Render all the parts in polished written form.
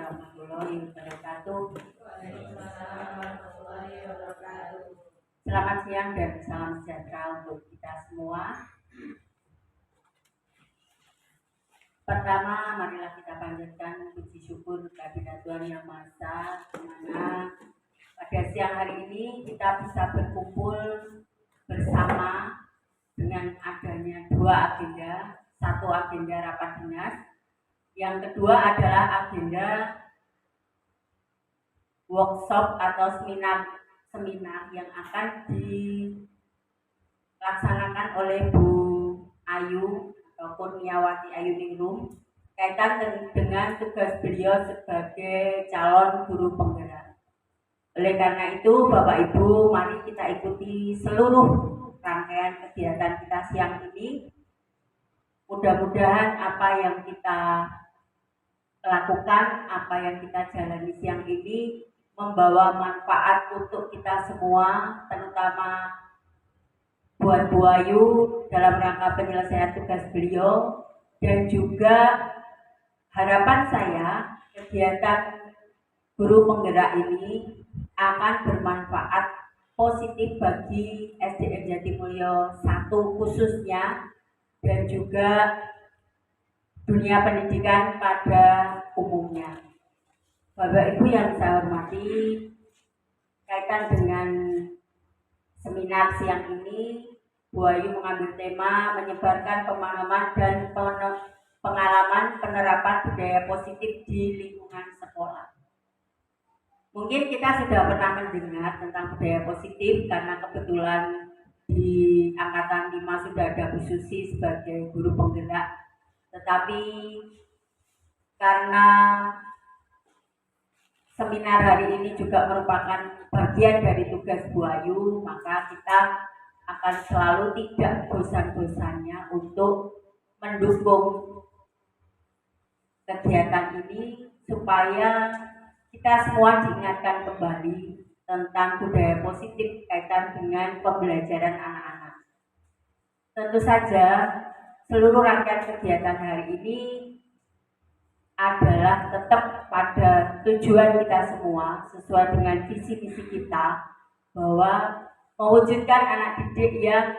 warahmatullahi wabarakatuh. Selamat siang dan salam sejahtera untuk kita semua. Pertama, marilah kita panjatkan puji syukur kehadirat Tuhan Yang Maha Esa, di mana pada siang hari ini kita bisa berkumpul bersama dengan adanya dua agenda. Satu agenda rapat dinas, yang kedua adalah agenda workshop atau seminar yang akan dilaksanakan oleh Bu Ayu atau Kurniawati Ayuningrum kaitan dengan tugas beliau sebagai calon guru penggerak. Oleh karena itu, Bapak Ibu, mari kita ikuti seluruh rangkaian kegiatan kita siang ini. Mudah-mudahan apa yang kita lakukan, apa yang kita jalani siang ini membawa manfaat untuk kita semua, terutama buat Bu Ayu dalam rangka penyelesaian tugas beliau, dan juga harapan saya kegiatan guru penggerak ini akan bermanfaat positif bagi SDN Jatimulyo 1 khususnya, dan juga dunia pendidikan pada umumnya. Bapak Ibu yang saya hormati, kaitan dengan seminar siang ini, Bu Ayu mengambil tema menyebarkan pemahaman dan pengalaman penerapan budaya positif di lingkungan sekolah. Mungkin kita sudah pernah mendengar tentang budaya positif karena kebetulan di Angkatan 5 sudah ada Bu Susi sebagai guru penggerak. Tetapi karena seminar hari ini juga merupakan bagian dari tugas Bu Ayu, maka kita akan selalu tidak bosan-bosannya untuk mendukung kegiatan ini supaya kita semua diingatkan kembali tentang budaya positif kaitan dengan pembelajaran anak-anak. Tentu saja seluruh rangkaian kegiatan hari ini adalah tetap pada tujuan kita semua sesuai dengan visi-misi kita, bahwa mewujudkan anak didik yang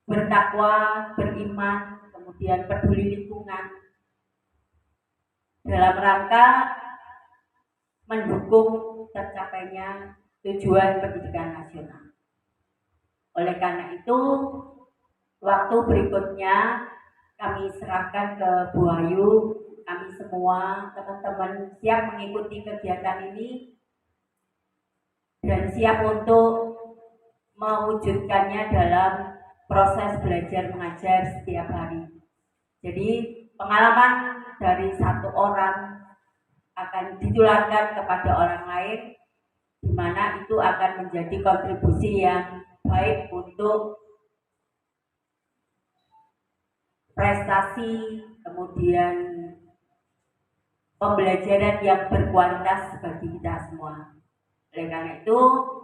bertakwa, beriman, kemudian peduli lingkungan dalam rangka mendukung tercapainya tujuan pendidikan nasional. Oleh karena itu, waktu berikutnya kami serahkan ke Bu Ayu. Kami semua teman-teman siap mengikuti kegiatan ini dan siap untuk mewujudkannya dalam proses belajar mengajar setiap hari. Jadi pengalaman dari satu orang akan ditularkan kepada orang lain, di mana itu akan menjadi kontribusi yang baik untuk prestasi, kemudian pembelajaran yang berkualitas bagi kita semua. Oleh karena itu,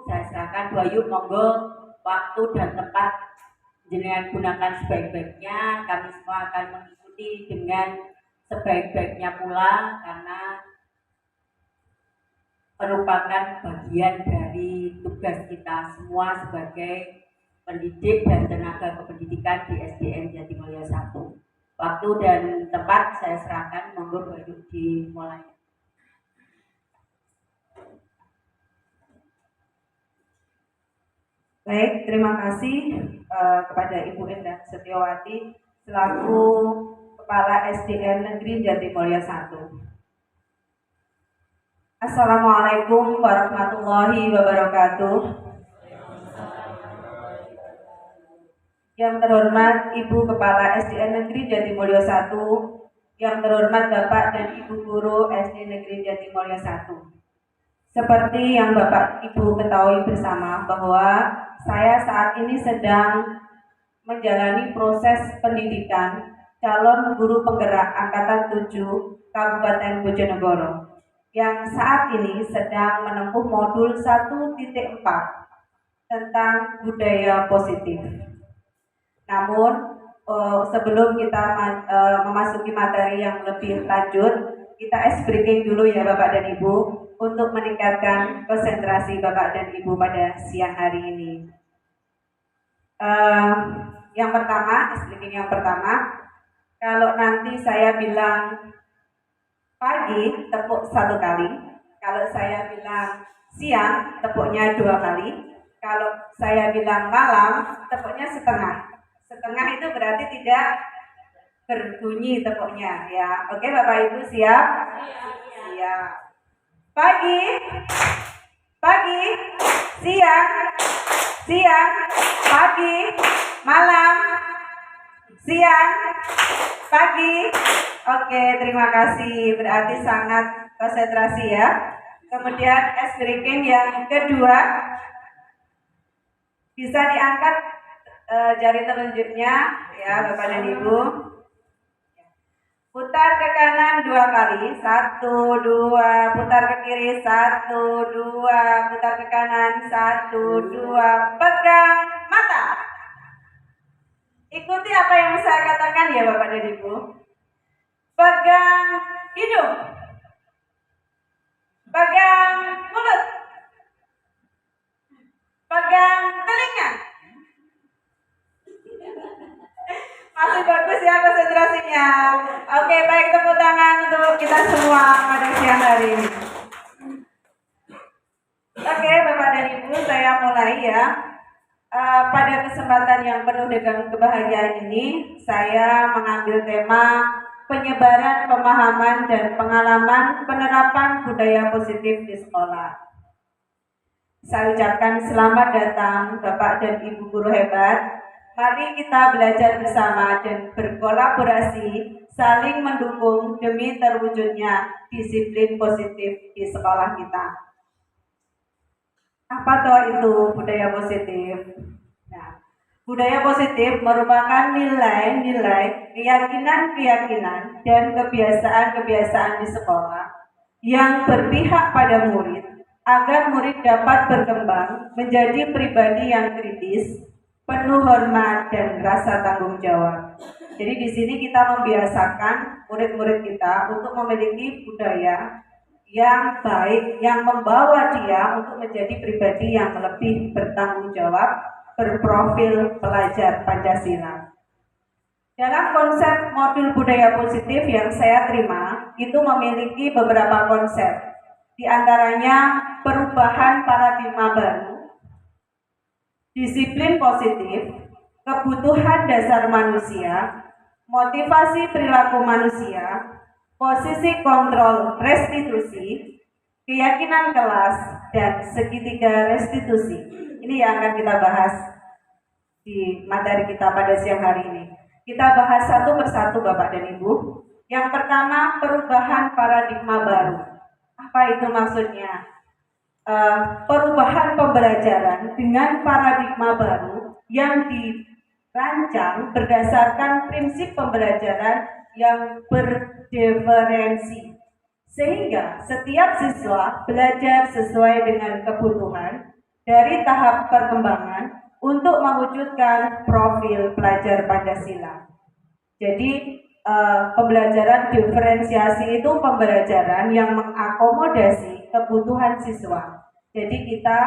saya serahkan Bu Ayu, monggo waktu dan tempat jenengan gunakan sebaik-baiknya. Kami semua akan mengikuti dengan sebaik-baiknya pula, karena merupakan bagian dari tugas kita semua sebagai pendidik dan tenaga kependidikan di SDN Jatimulyo 1. Waktu dan tempat saya serahkan, monggo Bu Ayu dimulai. Baik, terima kasih kepada Ibu Endah Setiawati selaku Kepala SDN Negeri Jatimulyo 1. Assalamualaikum warahmatullahi wabarakatuh. Yang terhormat Ibu Kepala SDN Negeri Jatimulyo 1, yang terhormat Bapak dan Ibu Guru SD Negeri Jatimulyo 1. Seperti yang Bapak Ibu ketahui bersama bahwa saya saat ini sedang menjalani proses pendidikan calon guru penggerak Angkatan 7 Kabupaten Bojonegoro, yang saat ini sedang menempuh modul 1.4 tentang budaya positif. Namun sebelum kita memasuki materi yang lebih lanjut, kita ice breaking dulu ya Bapak dan Ibu untuk meningkatkan konsentrasi Bapak dan Ibu pada siang hari ini. Yang pertama, ice breaking yang pertama, kalau nanti saya bilang pagi, tepuk 1 kali. Kalau saya bilang siang, tepuknya 2 kali. Kalau saya bilang malam, tepuknya setengah. Setengah itu berarti tidak berbunyi tepuknya ya. Oke Bapak Ibu siap? Siap. Pagi, pagi, siang, siang, pagi, malam, siang, pagi. Oke, terima kasih. Berarti sangat konsentrasi ya. Kemudian ice breaking yang kedua, bisa diangkat jari telunjuknya ya Bapak dan Ibu. Putar ke kanan 2 kali, 1, 2, putar ke kiri 1, 2, putar ke kanan 1, 2, pegang mata. Ikuti apa yang saya katakan ya Bapak dan Ibu. Pegang hidung, pegang mulut, pegang telinga. Masih bagus ya konsentrasinya. Oke, baik, tepuk tangan untuk kita semua pada siang hari ini. Oke, Bapak dan Ibu, saya mulai ya. Pada kesempatan yang penuh dengan kebahagiaan ini, saya mengambil tema penyebaran pemahaman dan pengalaman penerapan budaya positif di sekolah. Saya ucapkan selamat datang Bapak dan Ibu guru hebat. Mari kita belajar bersama dan berkolaborasi, saling mendukung demi terwujudnya disiplin positif di sekolah kita. Apa toh itu budaya positif? Nah, budaya positif merupakan nilai-nilai, keyakinan-keyakinan, dan kebiasaan-kebiasaan di sekolah yang berpihak pada murid agar murid dapat berkembang menjadi pribadi yang kritis, penuh hormat dan rasa tanggung jawab. Jadi di sini kita membiasakan murid-murid kita untuk memiliki budaya yang baik, yang membawa dia untuk menjadi pribadi yang lebih bertanggung jawab, berprofil pelajar Pancasila. Dalam konsep modul budaya positif yang saya terima, itu memiliki beberapa konsep. Di antaranya perubahan paradigma baru, disiplin positif, kebutuhan dasar manusia, motivasi perilaku manusia, posisi kontrol restitusi, keyakinan kelas, dan segitiga restitusi. Ini yang akan kita bahas di materi kita pada siang hari ini. Kita bahas satu persatu Bapak dan Ibu. Yang pertama, perubahan paradigma baru. Apa itu maksudnya? Perubahan pembelajaran dengan paradigma baru yang dirancang berdasarkan prinsip pembelajaran yang berdiferensi, sehingga setiap siswa belajar sesuai dengan kebutuhan dari tahap perkembangan untuk mewujudkan profil pelajar Pancasila. Jadi pembelajaran diferensiasi itu pembelajaran yang mengakomodasi kebutuhan siswa. Jadi kita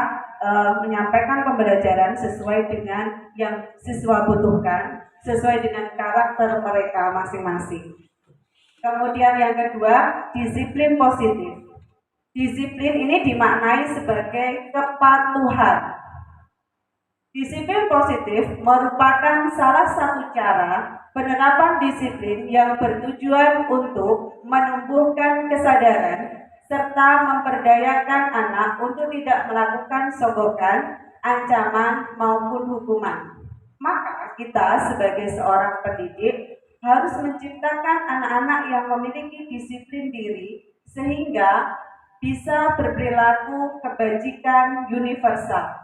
menyampaikan pembelajaran sesuai dengan yang siswa butuhkan, sesuai dengan karakter mereka masing-masing. Kemudian yang kedua, disiplin positif. Disiplin ini dimaknai sebagai kepatuhan. Disiplin positif merupakan salah satu cara penerapan disiplin yang bertujuan untuk menumbuhkan kesadaran serta memperdayakan anak untuk tidak melakukan sogokan, ancaman, maupun hukuman. Maka kita sebagai seorang pendidik harus menciptakan anak-anak yang memiliki disiplin diri sehingga bisa berperilaku kebajikan universal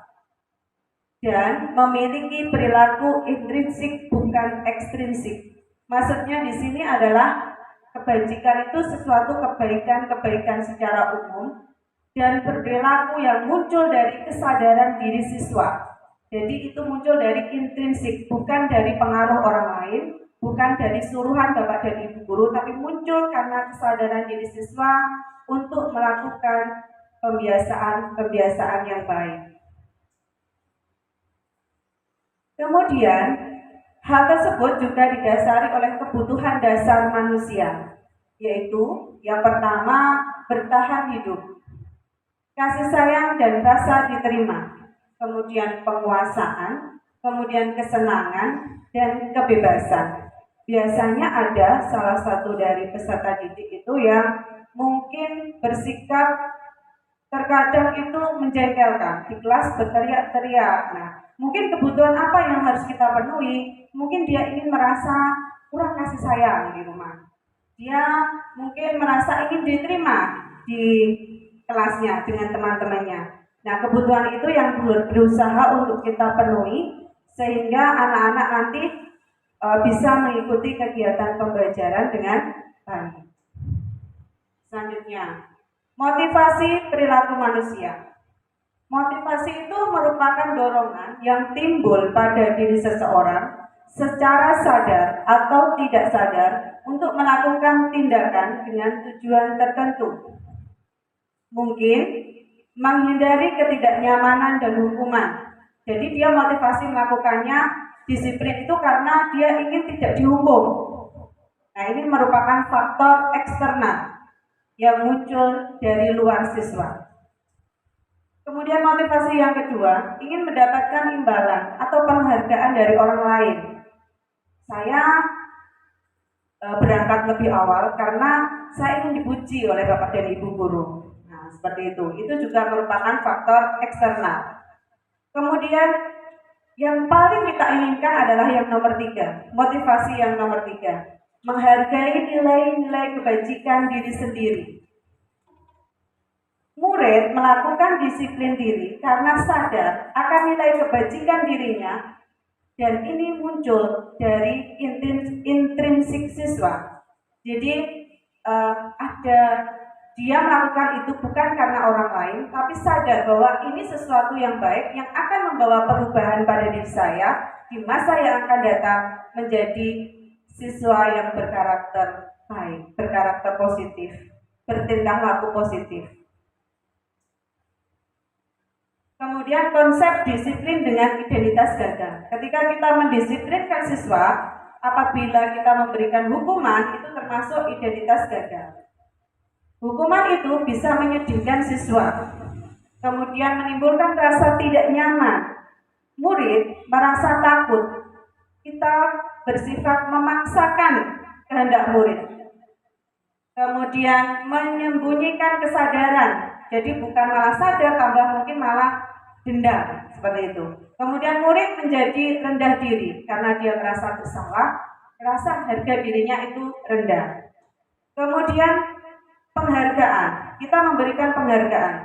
dan memiliki perilaku intrinsik bukan ekstrinsik. Maksudnya di sini adalah kebajikan itu sesuatu kebaikan-kebaikan secara umum dan perilaku yang muncul dari kesadaran diri siswa. Jadi itu muncul dari intrinsik, bukan dari pengaruh orang lain, bukan dari suruhan Bapak dan Ibu guru, tapi muncul karena kesadaran diri siswa untuk melakukan pembiasaan yang baik. Kemudian, hal tersebut juga didasari oleh kebutuhan dasar manusia, yaitu yang pertama, bertahan hidup, kasih sayang dan rasa diterima, kemudian penguasaan, kemudian kesenangan, dan kebebasan. Biasanya ada salah satu dari peserta didik itu yang mungkin bersikap terkadang itu menjengkelkan, di kelas berteriak-teriak. Nah, mungkin kebutuhan apa yang harus kita penuhi? Mungkin dia ingin merasa kurang kasih sayang di rumah. Dia mungkin merasa ingin diterima di kelasnya dengan teman-temannya. Nah, kebutuhan itu yang berusaha untuk kita penuhi sehingga anak-anak nanti bisa mengikuti kegiatan pembelajaran dengan baik. Selanjutnya, motivasi perilaku manusia. Motivasi itu merupakan dorongan yang timbul pada diri seseorang secara sadar atau tidak sadar untuk melakukan tindakan dengan tujuan tertentu. Mungkin menghindari ketidaknyamanan dan hukuman. Jadi dia motivasi melakukannya disiplin itu karena dia ingin tidak dihukum. Nah, ini merupakan faktor eksternal yang muncul dari luar siswa. Kemudian motivasi yang kedua, ingin mendapatkan imbalan atau penghargaan dari orang lain. Saya berangkat lebih awal karena saya ingin dipuji oleh Bapak dan Ibu guru. Nah, seperti itu. Itu juga merupakan faktor eksternal. Kemudian yang paling kita inginkan adalah yang nomor 3, motivasi yang nomor 3, menghargai nilai-nilai kebajikan diri sendiri. Murid melakukan disiplin diri karena sadar akan nilai kebajikan dirinya, dan ini muncul dari intrinsik siswa. Jadi ada dia melakukan itu bukan karena orang lain, tapi sadar bahwa ini sesuatu yang baik yang akan membawa perubahan pada diri saya di masa yang akan datang menjadi siswa yang berkarakter baik, berkarakter positif, bertindak laku positif. Kemudian konsep disiplin dengan identitas gagah. Ketika kita mendisiplinkan siswa, apabila kita memberikan hukuman, itu termasuk identitas gagah. Hukuman itu bisa menyedihkan siswa, kemudian menimbulkan rasa tidak nyaman. Murid merasa takut. Kita bersifat memaksakan kehendak murid. Kemudian menyembunyikan kesadaran. Jadi bukan malah sadar, tambah mungkin malah dendam, seperti itu. Kemudian murid menjadi rendah diri karena dia merasa bersalah, merasa harga dirinya itu rendah. Kemudian penghargaan, kita memberikan penghargaan.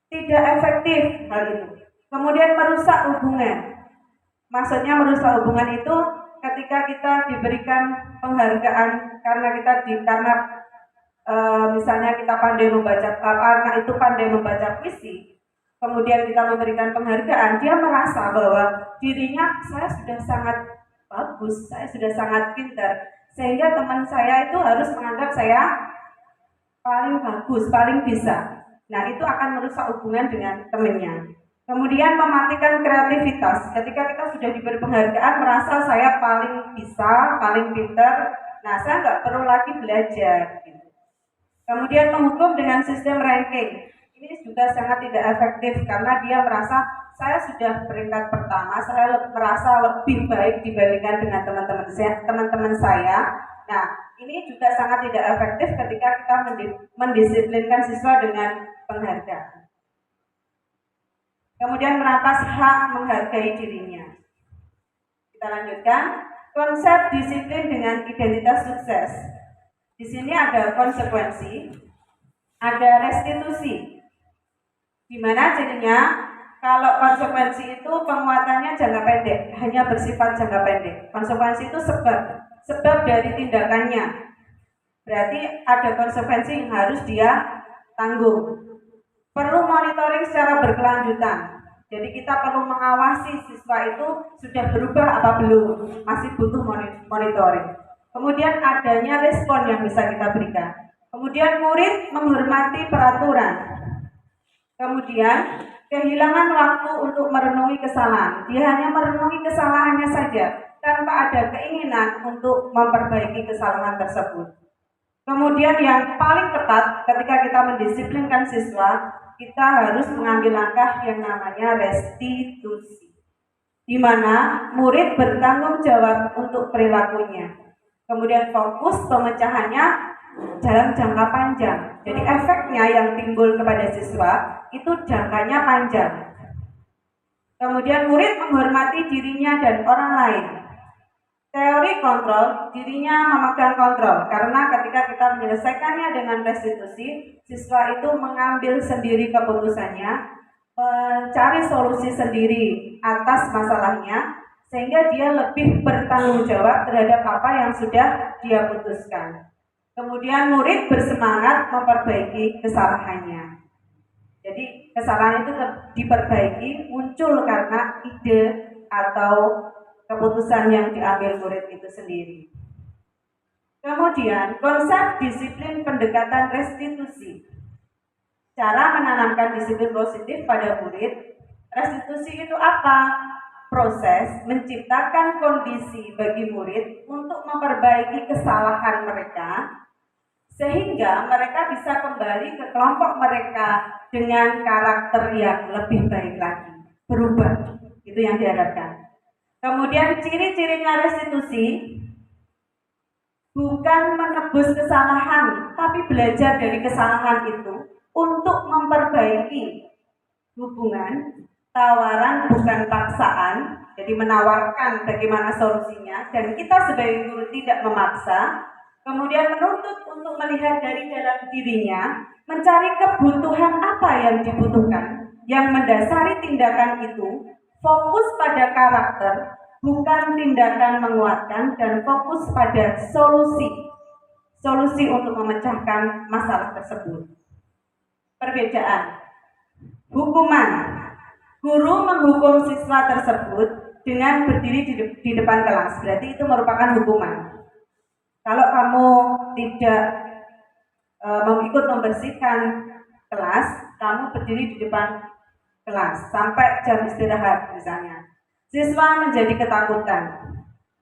Tidak efektif hal itu. Kemudian merusak hubungan. Maksudnya merusak hubungan itu ketika kita diberikan penghargaan karena misalnya kita pandai membaca, anak itu pandai membaca puisi, kemudian kita memberikan penghargaan, dia merasa bahwa dirinya saya sudah sangat bagus, saya sudah sangat pintar, sehingga teman saya itu harus menganggap saya paling bagus, paling bisa. Nah, itu akan merusak hubungan dengan temannya. Kemudian mematikan kreativitas. Ketika kita sudah diberi penghargaan, merasa saya paling bisa, paling pintar, nah saya nggak perlu lagi belajar. Kemudian menghukum dengan sistem ranking. Ini juga sangat tidak efektif karena dia merasa saya sudah peringkat pertama, saya merasa lebih baik dibandingkan dengan teman-teman saya. Nah, ini juga sangat tidak efektif ketika kita mendisiplinkan siswa dengan penghargaan. Kemudian merampas hak menghargai dirinya. Kita lanjutkan, konsep disiplin dengan identitas sukses. Di sini ada konsekuensi, ada restitusi. Di mana jadinya kalau konsekuensi itu penguatannya jangka pendek, hanya bersifat jangka pendek. Konsekuensi itu sebab dari tindakannya. Berarti ada konsekuensi yang harus dia tanggung. Perlu monitoring secara berkelanjutan. Jadi kita perlu mengawasi siswa itu sudah berubah apa belum, masih butuh monitoring. Kemudian adanya respon yang bisa kita berikan. Kemudian murid menghormati peraturan. Kemudian kehilangan waktu untuk merenungi kesalahan. Dia hanya merenungi kesalahannya saja tanpa ada keinginan untuk memperbaiki kesalahan tersebut. Kemudian yang paling tepat ketika kita mendisiplinkan siswa, kita harus mengambil langkah yang namanya restitusi, di mana murid bertanggung jawab untuk perilakunya. Kemudian fokus pemecahannya dalam jangka panjang. Jadi efeknya yang timbul kepada siswa itu jangkanya panjang. Kemudian murid menghormati dirinya dan orang lain. Teori kontrol, dirinya memegang kontrol, karena ketika kita menyelesaikannya dengan restitusi, siswa itu mengambil sendiri keputusannya, mencari solusi sendiri atas masalahnya, sehingga dia lebih bertanggung jawab terhadap apa yang sudah dia putuskan. Kemudian murid bersemangat memperbaiki kesalahannya. Jadi kesalahan itu diperbaiki muncul karena ide atau keputusan yang diambil murid itu sendiri. Kemudian konsep disiplin pendekatan restitusi. Cara menanamkan disiplin positif pada murid. Restitusi itu apa? Proses menciptakan kondisi bagi murid untuk memperbaiki kesalahan mereka, sehingga mereka bisa kembali ke kelompok mereka dengan karakter yang lebih baik lagi, berubah. Itu yang diharapkan. Kemudian ciri-cirinya restitusi bukan menebus kesalahan, tapi belajar dari kesalahan itu untuk memperbaiki hubungan, tawaran bukan paksaan, jadi menawarkan bagaimana solusinya, dan kita sebagai guru tidak memaksa. Kemudian menuntut untuk melihat dari dalam dirinya, mencari kebutuhan apa yang dibutuhkan, yang mendasari tindakan itu, fokus pada karakter, bukan tindakan menguatkan, dan fokus pada solusi untuk memecahkan masalah tersebut. Perbedaan hukuman. Guru menghukum siswa tersebut dengan berdiri di depan kelas, berarti itu merupakan hukuman. Kalau kamu tidak ikut membersihkan kelas, kamu berdiri di depan kelas sampai jam istirahat misalnya. Siswa menjadi ketakutan.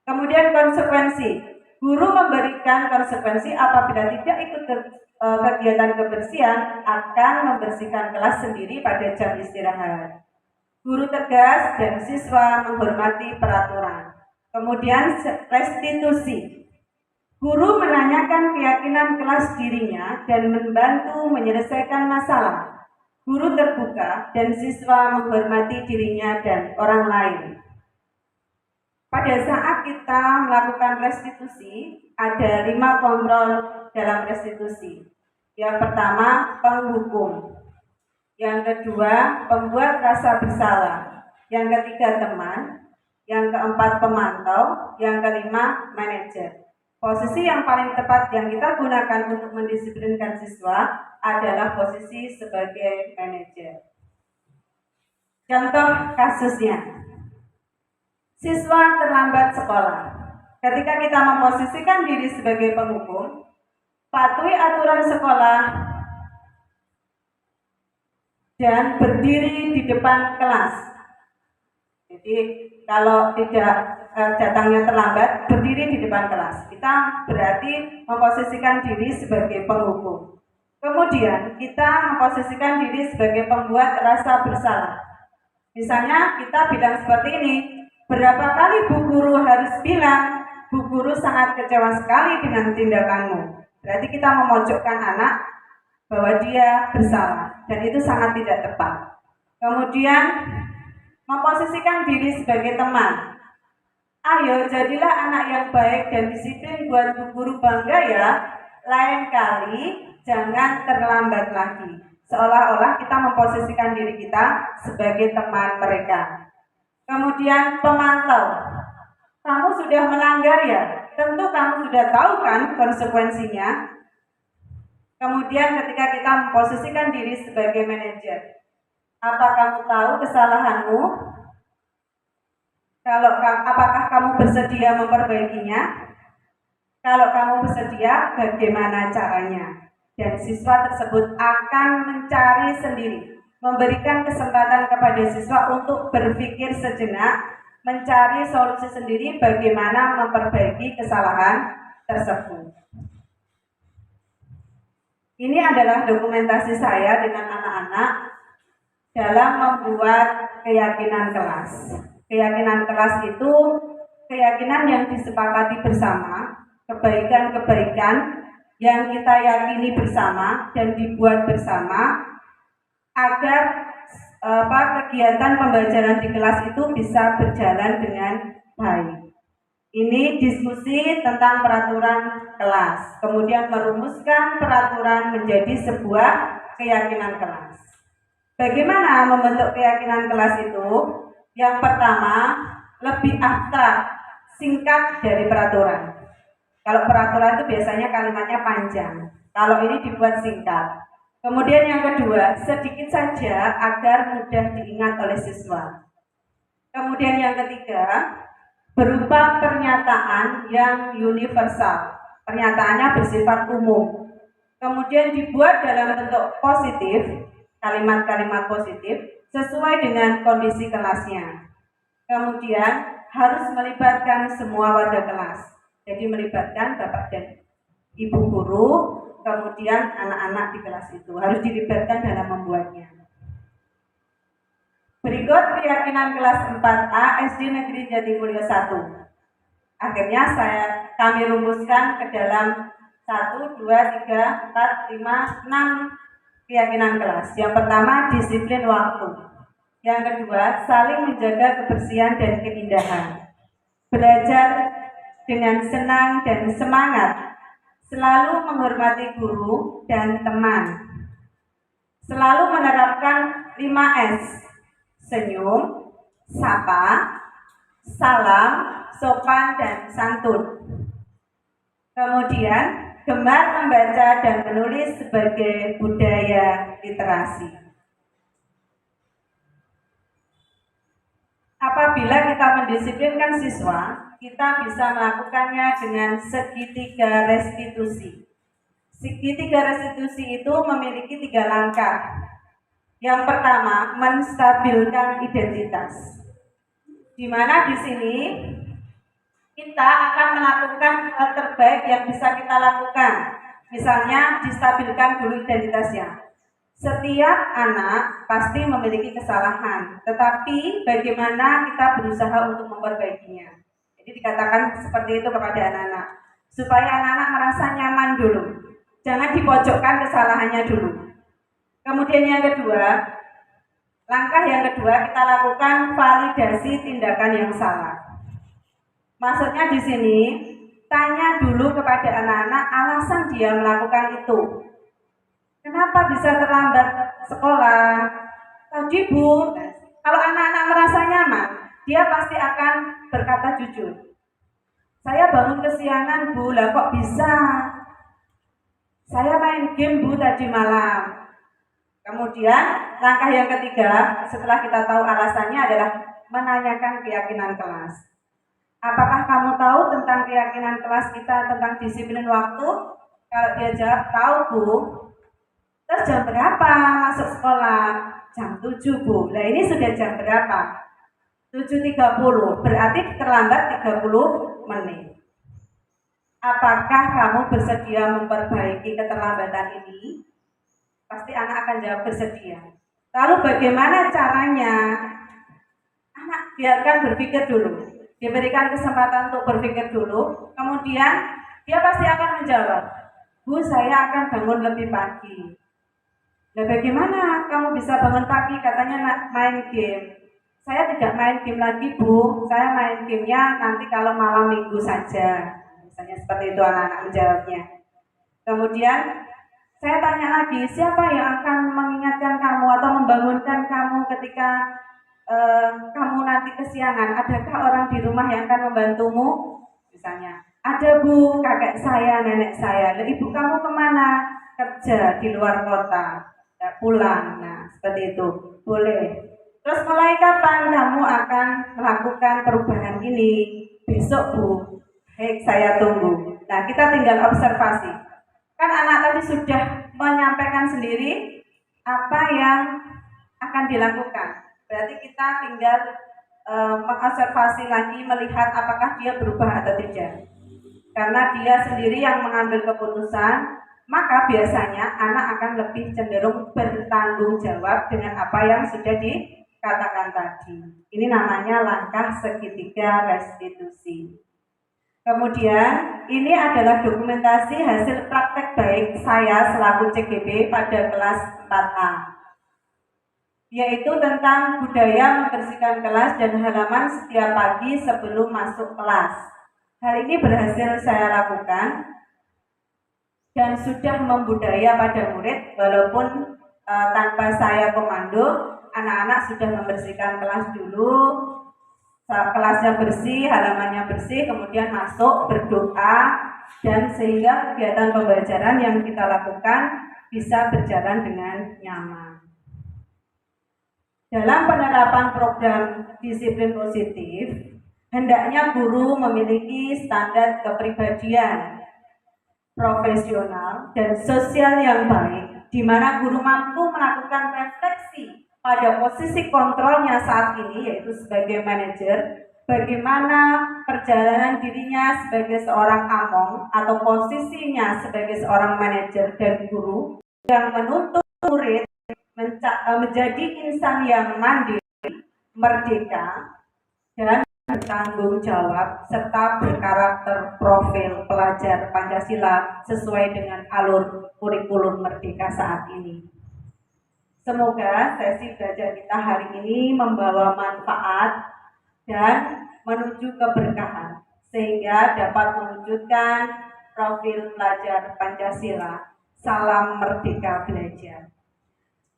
Kemudian konsekuensi. Guru memberikan konsekuensi apabila tidak ikut kegiatan kebersihan, akan membersihkan kelas sendiri pada jam istirahat. Guru tegas dan siswa menghormati peraturan. Kemudian restitusi. Guru menanyakan keyakinan kelas dirinya dan membantu menyelesaikan masalah. Guru terbuka dan siswa menghormati dirinya dan orang lain. Pada saat kita melakukan restitusi, ada 5 kontrol dalam restitusi. Yang pertama, penghukum. Yang kedua, pembuat rasa bersalah. Yang ketiga, teman. Yang keempat, pemantau. Yang kelima, manajer. Posisi yang paling tepat yang kita gunakan untuk mendisiplinkan siswa adalah posisi sebagai manajer. Contoh kasusnya, siswa terlambat sekolah. Ketika kita memposisikan diri sebagai penghukum, patuhi aturan sekolah dan berdiri di depan kelas. Jadi kalau tidak datangnya terlambat, berdiri di depan kelas. Kita berarti memposisikan diri sebagai penghukum. Kemudian kita memposisikan diri sebagai pembuat rasa bersalah. Misalnya kita bilang seperti ini, berapa kali Bu Guru harus bilang, Bu Guru sangat kecewa sekali dengan tindakanmu. Berarti kita memojokkan anak bahwa dia bersalah, dan itu sangat tidak tepat. Kemudian memposisikan diri sebagai teman. Ayo jadilah anak yang baik dan disiplin buat Bu Guru bangga ya. Lain kali jangan terlambat lagi. Seolah-olah kita memposisikan diri kita sebagai teman mereka. Kemudian pemantau. Kamu sudah melanggar ya? Tentu kamu sudah tahu kan konsekuensinya. Kemudian ketika kita memposisikan diri sebagai manajer, Apa kamu tahu kesalahanmu? Apakah kamu bersedia memperbaikinya? Kalau kamu bersedia, bagaimana caranya? Dan siswa tersebut akan mencari sendiri, memberikan kesempatan kepada siswa untuk berpikir sejenak, mencari solusi sendiri bagaimana memperbaiki kesalahan tersebut. Ini adalah dokumentasi saya dengan anak-anak dalam membuat keyakinan kelas. Keyakinan kelas itu keyakinan yang disepakati bersama, kebaikan-kebaikan yang kita yakini bersama dan dibuat bersama agar kegiatan pembelajaran di kelas itu bisa berjalan dengan baik. Ini diskusi tentang peraturan kelas, kemudian merumuskan peraturan menjadi sebuah keyakinan kelas. Bagaimana membentuk keyakinan kelas itu? Yang pertama, lebih abstrak, singkat dari peraturan. Kalau peraturan itu biasanya kalimatnya panjang, kalau ini dibuat singkat. Kemudian yang kedua, sedikit saja agar mudah diingat oleh siswa. Kemudian yang ketiga, berupa pernyataan yang universal. Pernyataannya bersifat umum. Kemudian dibuat dalam bentuk positif, kalimat-kalimat positif sesuai dengan kondisi kelasnya. Kemudian harus melibatkan semua warga kelas. Jadi melibatkan Bapak dan Ibu guru, kemudian anak-anak di kelas itu harus dilibatkan dalam membuatnya. Berikut keyakinan kelas 4A SD Negeri Jatimulyo 1. Akhirnya kami rumuskan ke dalam 1, 2, 3, 4, 5, 6 keyakinan kelas. Yang pertama, disiplin waktu. Yang kedua, saling menjaga kebersihan dan keindahan. Belajar dengan senang dan semangat. Selalu menghormati guru dan teman. Selalu menerapkan 5S. Senyum, sapa, salam, sopan, dan santun. Kemudian, gemar membaca dan menulis sebagai budaya literasi. Apabila kita mendisiplinkan siswa, kita bisa melakukannya dengan segitiga restitusi. Segitiga restitusi itu memiliki 3 langkah. Yang pertama, menstabilkan identitas. Di mana di sini kita akan melakukan hal terbaik yang bisa kita lakukan. Misalnya, distabilkan dulu identitasnya. Setiap anak pasti memiliki kesalahan, tetapi bagaimana kita berusaha untuk memperbaikinya. Jadi dikatakan seperti itu kepada anak-anak, supaya anak-anak merasa nyaman dulu. Jangan dipojokkan kesalahannya dulu. Kemudian yang kedua, langkah yang kedua kita lakukan validasi tindakan yang salah. Maksudnya di sini, tanya dulu kepada anak-anak alasan dia melakukan itu. Kenapa bisa terlambat sekolah? Tadi Bu, kalau anak-anak merasa nyaman, dia pasti akan berkata jujur. Saya bangun kesiangan Bu, lah kok bisa? Saya main game Bu tadi malam. Kemudian langkah yang ketiga setelah kita tahu alasannya adalah menanyakan keyakinan kelas. Apakah kamu tahu tentang keyakinan kelas kita tentang disiplin waktu? Kalau dia jawab tahu Bu. Terus jam berapa masuk sekolah? Jam 7 Bu. Nah ini sudah jam berapa? 7.30. Berarti terlambat 30 menit. Apakah kamu bersedia memperbaiki keterlambatan ini? Pasti anak akan jawab bersedia. Lalu bagaimana caranya? Anak biarkan berpikir dulu. Diberikan kesempatan untuk berpikir dulu. Kemudian dia pasti akan menjawab, Bu, saya akan bangun lebih pagi. Nah, bagaimana kamu bisa bangun pagi? Katanya main game. Saya tidak main game lagi, Bu. Saya main gamenya nanti kalau malam minggu saja. Misalnya seperti itu anak-anak menjawabnya. Kemudian saya tanya lagi, siapa yang akan mengingatkan kamu atau membangunkan kamu ketika kamu nanti kesiangan? Adakah orang di rumah yang akan membantumu? Misalnya, ada Bu, kakek saya, nenek saya. Lalu ibu kamu kemana? Kerja di luar kota, tidak pulang. Nah, seperti itu. Boleh. Terus mulai kapan kamu akan melakukan perubahan ini? Besok Bu. Baik, saya tunggu. Nah, kita tinggal observasi. Kan anak tadi sudah menyampaikan sendiri apa yang akan dilakukan. Berarti kita tinggal mengobservasi lagi, melihat apakah dia berubah atau tidak. Karena dia sendiri yang mengambil keputusan, maka biasanya anak akan lebih cenderung bertanggung jawab dengan apa yang sudah dikatakan tadi. Ini namanya langkah segitiga restitusi. Kemudian ini adalah dokumentasi hasil praktek baik saya selaku CGB pada kelas 4A, yaitu tentang budaya membersihkan kelas dan halaman setiap pagi sebelum masuk kelas. Hal ini berhasil saya lakukan dan sudah membudaya pada murid, walaupun tanpa saya komando, anak-anak sudah membersihkan kelas dulu, kelasnya bersih, halamannya bersih, kemudian masuk berdoa, dan sehingga kegiatan pembelajaran yang kita lakukan bisa berjalan dengan nyaman. Dalam penerapan program disiplin positif, hendaknya guru memiliki standar kepribadian profesional dan sosial yang baik, di mana guru mampu melakukan refleksi pada posisi kontrolnya saat ini, yaitu sebagai manajer, bagaimana perjalanan dirinya sebagai seorang among atau posisinya sebagai seorang manajer dan guru yang menuntut murid menjadi insan yang mandiri, merdeka, dan bertanggung jawab serta berkarakter profil pelajar Pancasila sesuai dengan alur kurikulum Merdeka saat ini. Semoga sesi belajar kita hari ini membawa manfaat dan menuju keberkahan sehingga dapat mewujudkan profil pelajar Pancasila. Salam merdeka belajar.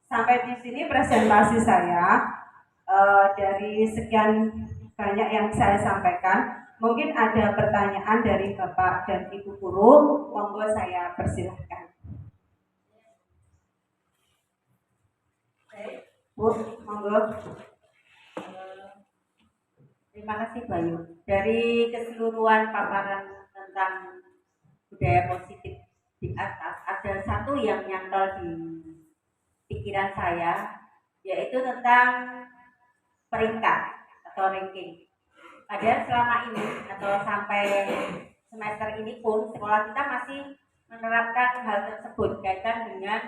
Sampai di sini presentasi saya. Dari sekian banyak yang saya sampaikan, mungkin ada pertanyaan dari Bapak dan Ibu guru, monggo saya persilahkan. Bu, monggo. Terima kasih Bayu. Dari keseluruhan paparan tentang budaya positif di atas, ada satu yang nyantol di pikiran saya, yaitu tentang peringkat atau ranking. Padahal selama ini atau sampai semester ini pun sekolah kita masih menerapkan hal tersebut kaitan dengan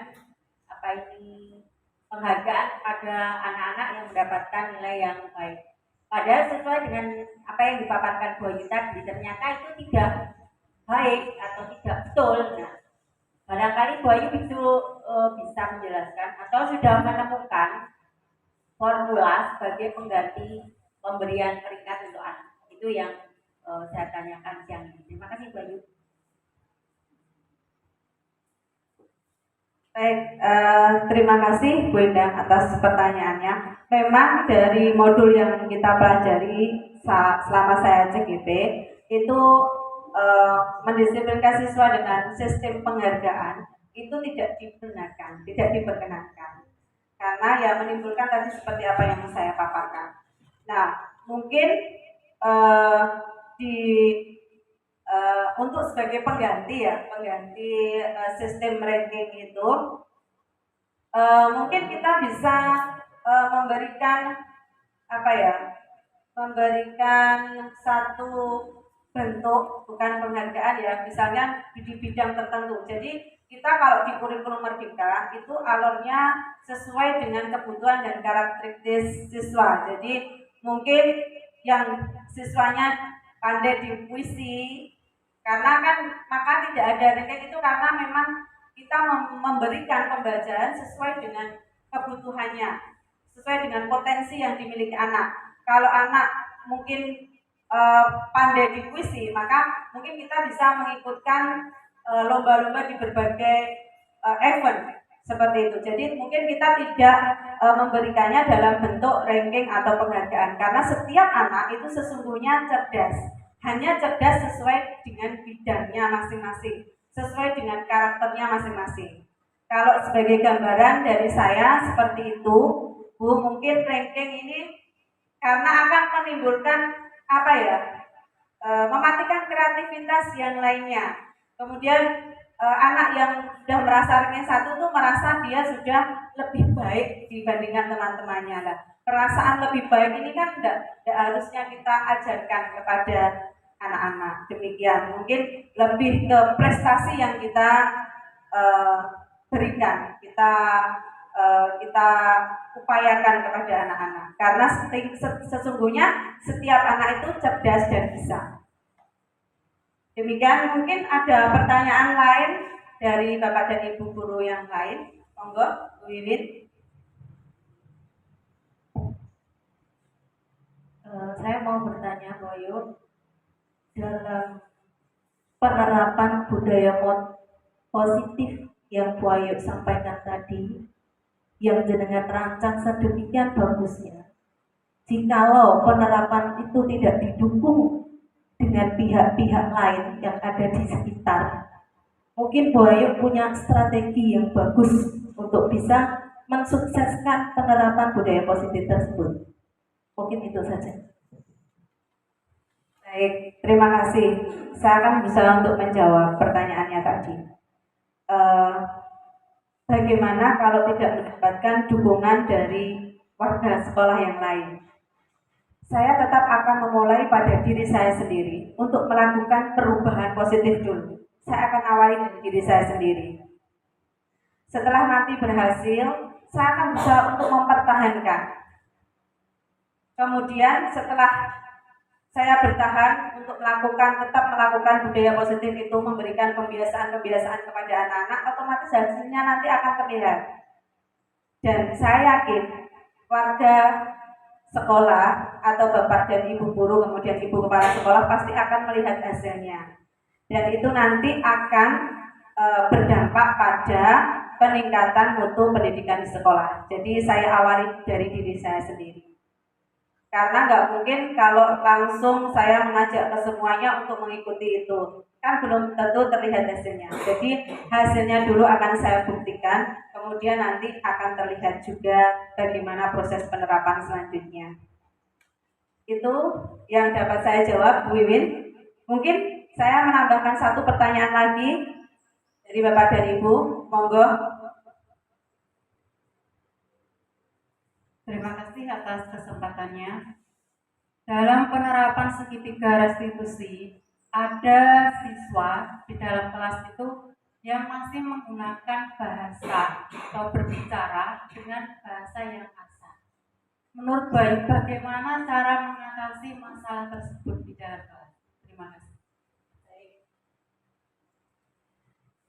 penghargaan kepada anak-anak yang mendapatkan nilai yang baik. Padahal sesuai dengan apa yang dipaparkan Bu Ayu tadi, ternyata itu tidak baik atau tidak betul. Nah, barangkali Bu Ayu bisa menjelaskan atau sudah menemukan formula sebagai pengganti pemberian peringkat untuk anak. Itu yang saya tanyakan siang ini. Terima kasih Bu Ayu. Baik, terima kasih Bu Endang atas pertanyaannya. Memang dari modul yang kita pelajari selama saya CGP itu mendisiplinkan siswa dengan sistem penghargaan itu tidak diperkenankan karena ya menimbulkan tadi seperti apa yang saya paparkan. Nah, mungkin untuk sebagai pengganti sistem ranking itu mungkin kita bisa memberikan satu bentuk, bukan penghargaan ya, misalnya di bidang tertentu. Jadi kita kalau di kurikulum Merdeka itu alurnya sesuai dengan kebutuhan dan karakteristik siswa. Jadi mungkin yang siswanya pandai di puisi, karena kan maka tidak ada ranking itu karena memang kita memberikan pembelajaran sesuai dengan kebutuhannya, sesuai dengan potensi yang dimiliki anak. Kalau anak mungkin pandai di puisi, maka mungkin kita bisa mengikutkan lomba-lomba di berbagai event seperti itu. Jadi mungkin kita tidak memberikannya dalam bentuk ranking atau penghargaan karena setiap anak itu sesungguhnya cerdas, hanya cerdas sesuai dengan bidangnya masing-masing, sesuai dengan karakternya masing-masing. Kalau sebagai gambaran dari saya seperti itu, Bu, mungkin ranking ini karena akan menimbulkan apa ya, mematikan kreativitas yang lainnya. Kemudian anak yang sudah merasa ranking 1 tuh merasa dia sudah lebih baik dibandingkan teman-temannya lah. Perasaan lebih baik ini kan tidak harusnya kita ajarkan kepada anak-anak. Demikian, mungkin lebih ke prestasi yang kita berikan, kita upayakan kepada anak-anak. Karena sesungguhnya setiap anak itu cerdas dan bisa. Demikian, mungkin ada pertanyaan lain dari Bapak dan Ibu guru yang lain. Monggo, Bu Wiwin. Saya mau bertanya, Bu Ayu, dalam penerapan budaya positif yang Bu Ayu sampaikan tadi, yang jenengan rancang sedemikian bagusnya, jikalau penerapan itu tidak didukung dengan pihak-pihak lain yang ada di sekitar, mungkin Bu Ayu punya strategi yang bagus untuk bisa mensukseskan penerapan budaya positif tersebut. Mungkin itu saja. Baik, terima kasih. Saya akan berusaha untuk menjawab pertanyaannya tadi. Bagaimana kalau tidak mendapatkan dukungan dari warga sekolah yang lain? Saya tetap akan memulai pada diri saya sendiri untuk melakukan perubahan positif dulu. Saya akan awali dari diri saya sendiri. Setelah nanti berhasil, saya akan berusaha untuk mempertahankan. Kemudian setelah saya bertahan untuk tetap melakukan budaya positif itu, memberikan pembiasaan-pembiasaan kepada anak-anak, otomatis hasilnya nanti akan terlihat. Dan saya yakin warga sekolah atau bapak dan ibu guru, kemudian ibu kepala sekolah pasti akan melihat hasilnya. Dan itu nanti akan berdampak pada peningkatan mutu pendidikan di sekolah. Jadi saya awali dari diri saya sendiri. Karena nggak mungkin kalau langsung saya mengajak ke semuanya untuk mengikuti itu, kan belum tentu terlihat hasilnya. Jadi hasilnya dulu akan saya buktikan, kemudian nanti akan terlihat juga bagaimana proses penerapan selanjutnya. Itu yang dapat saya jawab, Bu Wiwin. Mungkin saya menambahkan satu pertanyaan lagi dari Bapak dan Ibu, monggo. Terima kasih atas kesempatannya. Dalam penerapan segitiga restitusi, ada siswa di dalam kelas itu yang masih menggunakan bahasa atau berbicara dengan bahasa yang kasar. Menurut Bayu, bagaimana cara mengatasi masalah tersebut di dalam kelas? Terima kasih.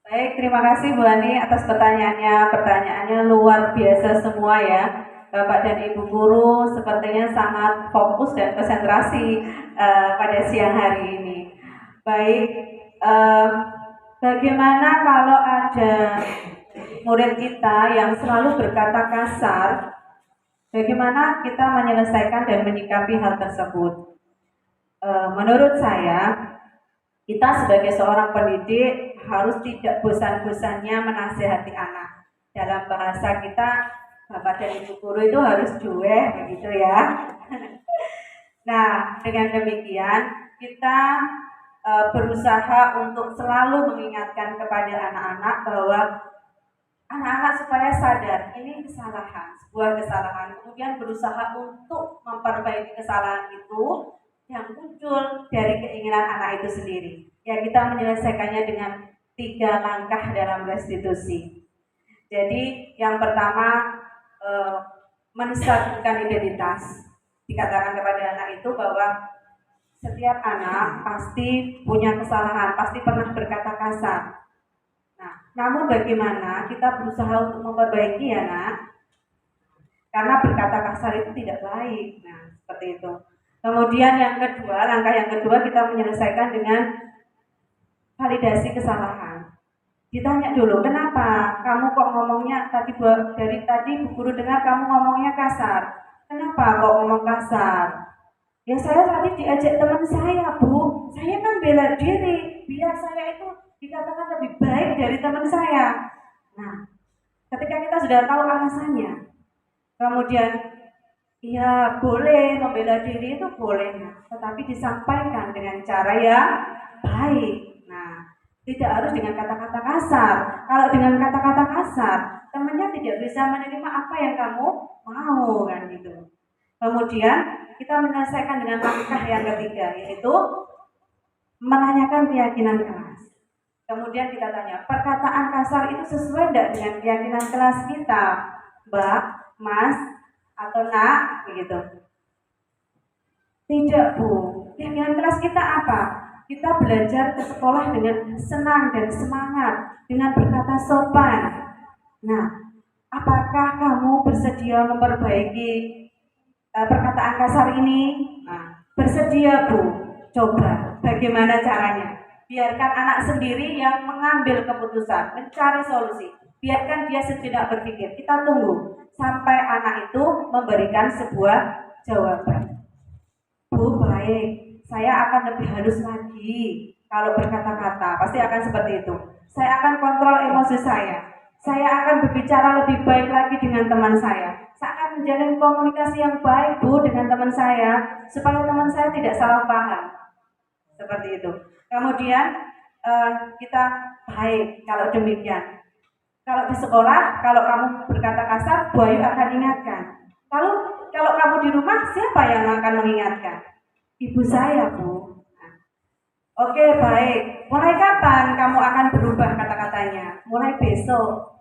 Baik, terima kasih Bu Ani atas pertanyaannya. Pertanyaannya luar biasa semua ya. Bapak dan Ibu guru sepertinya sangat fokus dan konsentrasi pada siang hari ini. Baik, bagaimana kalau ada murid kita yang selalu berkata kasar, bagaimana kita menyelesaikan dan menyikapi hal tersebut? Menurut saya, kita sebagai seorang pendidik harus tidak bosan-bosannya menasihati anak. Dalam bahasa kita, Bapak dan Ibu guru itu harus cuek, begitu ya. Nah, dengan demikian kita berusaha untuk selalu mengingatkan kepada anak-anak bahwa anak-anak supaya sadar ini kesalahan, sebuah kesalahan. Kemudian berusaha untuk memperbaiki kesalahan itu yang muncul dari keinginan anak itu sendiri. Ya, kita menyelesaikannya dengan 3 langkah dalam restitusi. Jadi yang pertama, menstabilkan identitas. Dikatakan kepada anak itu bahwa setiap anak pasti punya kesalahan, pasti pernah berkata kasar. Nah, namun bagaimana kita berusaha untuk memperbaiki ya nak? Karena berkata kasar itu tidak baik. Nah, seperti itu. Kemudian yang kedua, langkah yang kedua kita menyelesaikan dengan validasi kesalahan. Ditanya dulu, kenapa kamu kok ngomongnya dari tadi Bu Guru dengar kamu ngomongnya kasar. Kenapa kok ngomong kasar? Ya saya tadi diajak teman saya Bu, saya kan bela diri, biar saya itu dikatakan lebih baik dari teman saya. Nah, ketika kita sudah tahu alasannya, Kemudian, ya boleh membela diri itu boleh, tetapi disampaikan dengan cara yang baik. Nah, tidak harus dengan kata-kata kasar. Kalau dengan kata-kata kasar, temannya tidak bisa menerima apa yang kamu mau kan gitu. Kemudian kita menyelesaikan dengan langkah yang ketiga, yaitu menanyakan keyakinan kelas. Kemudian kita tanya, perkataan kasar itu sesuai tidak dengan keyakinan kelas kita, Mbak, Mas, atau Nak, begitu? Tidak, Bu. Keyakinan kelas kita apa? Kita belajar ke sekolah dengan senang dan semangat, dengan berkata sopan. Nah, apakah kamu bersedia memperbaiki perkataan kasar ini? Nah, bersedia, Bu. Coba, bagaimana caranya? Biarkan anak sendiri yang mengambil keputusan, mencari solusi. Biarkan dia sejenak berpikir. Kita tunggu sampai anak itu memberikan sebuah jawaban. Bu, baik. Saya akan lebih halus lagi kalau berkata-kata. Pasti akan seperti itu. Saya akan kontrol emosi saya. Saya akan berbicara lebih baik lagi dengan teman saya. Saya akan menjalin komunikasi yang baik, Bu, dengan teman saya, supaya teman saya tidak salah paham. Seperti itu. Kemudian kita baik kalau demikian. Kalau di sekolah, kalau kamu berkata kasar, Bu Ayu akan ingatkan. Kalau kamu di rumah, siapa yang akan mengingatkan? Ibu saya, Bu. Nah, oke, baik. Mulai kapan kamu akan berubah kata-katanya? Mulai besok.